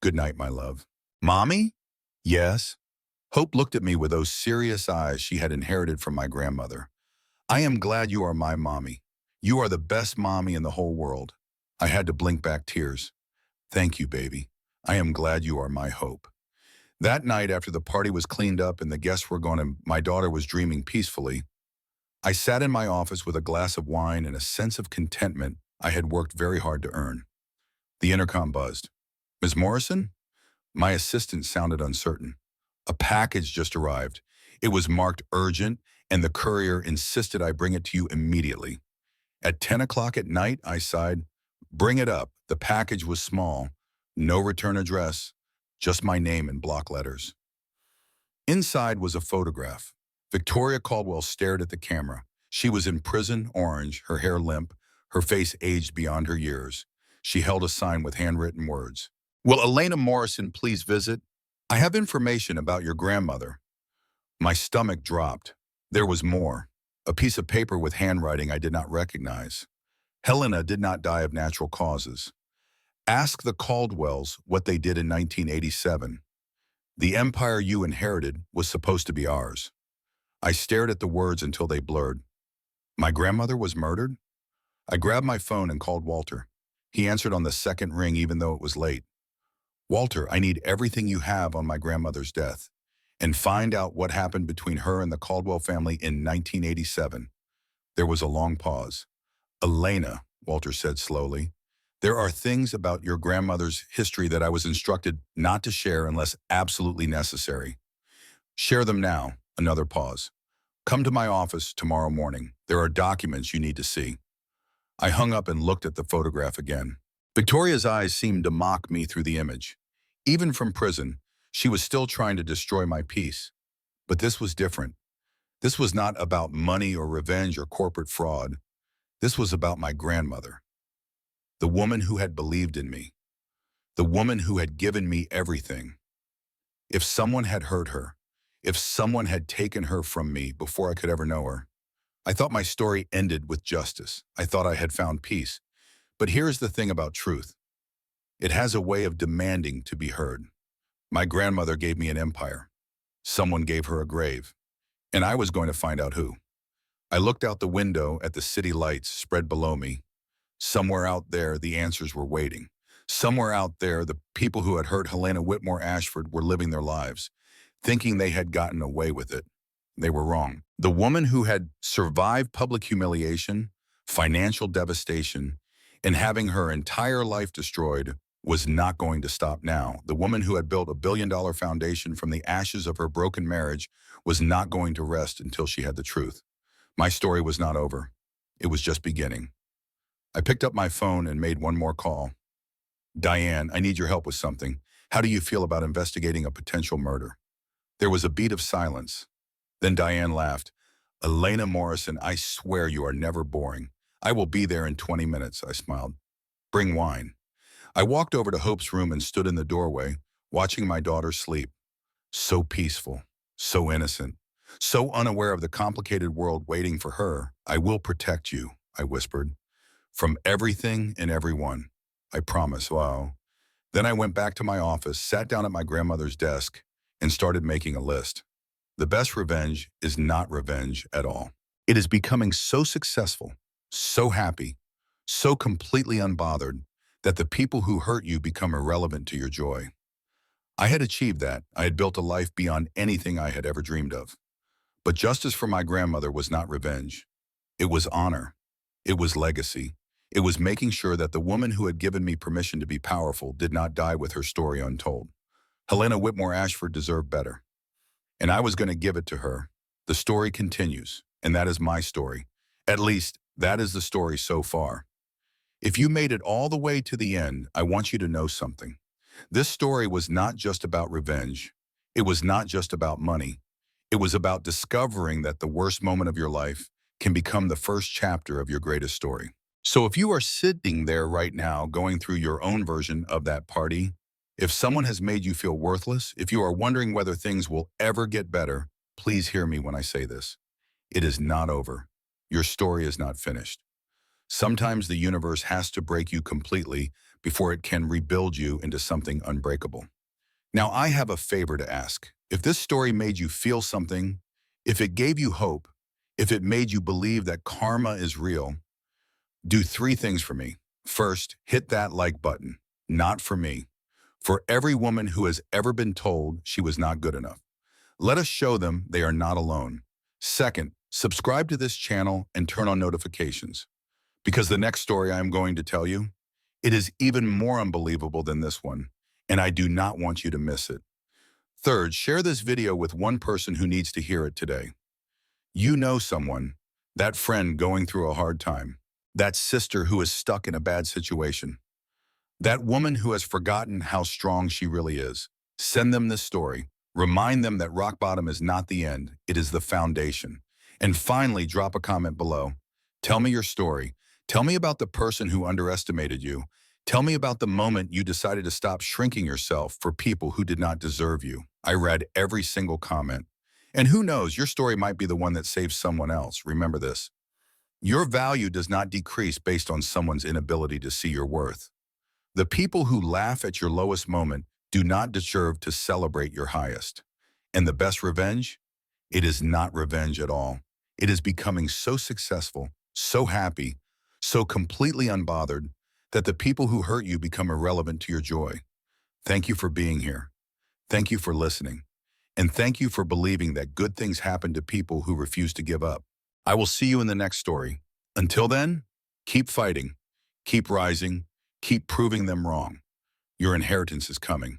"Good night, my love." "Mommy?" "Yes." Hope looked at me with those serious eyes she had inherited from my grandmother. "I am glad you are my mommy. You are the best mommy in the whole world." I had to blink back tears. "Thank you, baby. I am glad you are my Hope." That night, after the party was cleaned up and the guests were gone and my daughter was dreaming peacefully, I sat in my office with a glass of wine and a sense of contentment I had worked very hard to earn. The intercom buzzed. "Ms. Morrison?" My assistant sounded uncertain. "A package just arrived. It was marked urgent, and the courier insisted I bring it to you immediately." At 10 o'clock at night, I sighed. "Bring it up." The package was small. No return address, just my name in block letters. Inside was a photograph. Victoria Caldwell stared at the camera. She was in prison orange, her hair limp, her face aged beyond her years. She held a sign with handwritten words. "Will Elena Morrison please visit? I have information about your grandmother." My stomach dropped. There was more. A piece of paper with handwriting I did not recognize. "Helena did not die of natural causes. Ask the Caldwells what they did in 1987. The empire you inherited was supposed to be ours." I stared at the words until they blurred. My grandmother was murdered? I grabbed my phone and called Walter. He answered on the second ring even though it was late. "Walter, I need everything you have on my grandmother's death, and find out what happened between her and the Caldwell family in 1987. There was a long pause. "Elena," Walter said slowly, "there are things about your grandmother's history that I was instructed not to share unless absolutely necessary. Share them now." Another pause. "Come to my office tomorrow morning. There are documents you need to see." I hung up and looked at the photograph again. Victoria's eyes seemed to mock me through the image. Even from prison, she was still trying to destroy my peace. But this was different. This was not about money or revenge or corporate fraud. This was about my grandmother. The woman who had believed in me. The woman who had given me everything. If someone had hurt her, if someone had taken her from me before I could ever know her, I thought my story ended with justice. I thought I had found peace. But here's the thing about truth. It has a way of demanding to be heard. My grandmother gave me an empire. Someone gave her a grave. And I was going to find out who. I looked out the window at the city lights spread below me. Somewhere out there, the answers were waiting. Somewhere out there, the people who had hurt Helena Whitmore Ashford were living their lives, thinking they had gotten away with it. They were wrong. The woman who had survived public humiliation, financial devastation, and having her entire life destroyed was not going to stop now. The woman who had built a billion-dollar foundation from the ashes of her broken marriage was not going to rest until she had the truth. My story was not over. it was just beginning. I picked up my phone and made one more call. Diane, I need your help with something. How do you feel about investigating a potential murder? There was a beat of silence. Then Diane laughed. Elena Morrison, I swear you are never boring. I will be there in 20 minutes, I smiled. Bring wine. I walked over to Hope's room and stood in the doorway, watching my daughter sleep. So peaceful, so innocent, so unaware of the complicated world waiting for her. I will protect you, I whispered. From everything and everyone. I promise. Wow. Then I went back to my office, sat down at my grandmother's desk, and started making a list. The best revenge is not revenge at all. It is becoming so successful, so happy, so completely unbothered that the people who hurt you become irrelevant to your joy. I had achieved that. I had built a life beyond anything I had ever dreamed of. But justice for my grandmother was not revenge. It was honor. It was legacy. It was making sure that the woman who had given me permission to be powerful did not die with her story untold. Helena Whitmore Ashford deserved better. And I was going to give it to her. The story continues, and that is my story. At least, that is the story so far. If you made it all the way to the end, I want you to know something. This story was not just about revenge. It was not just about money. It was about discovering that the worst moment of your life can become the first chapter of your greatest story. So if you are sitting there right now going through your own version of that party, if someone has made you feel worthless, if you are wondering whether things will ever get better, please hear me when I say this. It is not over. Your story is not finished. Sometimes the universe has to break you completely before it can rebuild you into something unbreakable. Now, I have a favor to ask. If this story made you feel something, if it gave you hope, if it made you believe that karma is real, do three things for me. First, hit that like button. Not for me. For every woman who has ever been told she was not good enough. Let us show them they are not alone. Second, subscribe to this channel and turn on notifications. Because the next story I am going to tell you, it is even more unbelievable than this one, and I do not want you to miss it. Third, share this video with one person who needs to hear it today. You know someone, that friend going through a hard time, that sister who is stuck in a bad situation, that woman who has forgotten how strong she really is. Send them this story. Remind them that rock bottom is not the end, it is the foundation. And finally, drop a comment below. Tell me your story. Tell me about the person who underestimated you. Tell me about the moment you decided to stop shrinking yourself for people who did not deserve you. I read every single comment. And who knows, your story might be the one that saves someone else. Remember this. Your value does not decrease based on someone's inability to see your worth. The people who laugh at your lowest moment do not deserve to celebrate your highest. And the best revenge? It is not revenge at all. It is becoming so successful, so happy, so completely unbothered that the people who hurt you become irrelevant to your joy. Thank you for being here. Thank you for listening. And thank you for believing that good things happen to people who refuse to give up. I will see you in the next story. Until then, keep fighting, keep rising, keep proving them wrong. Your inheritance is coming.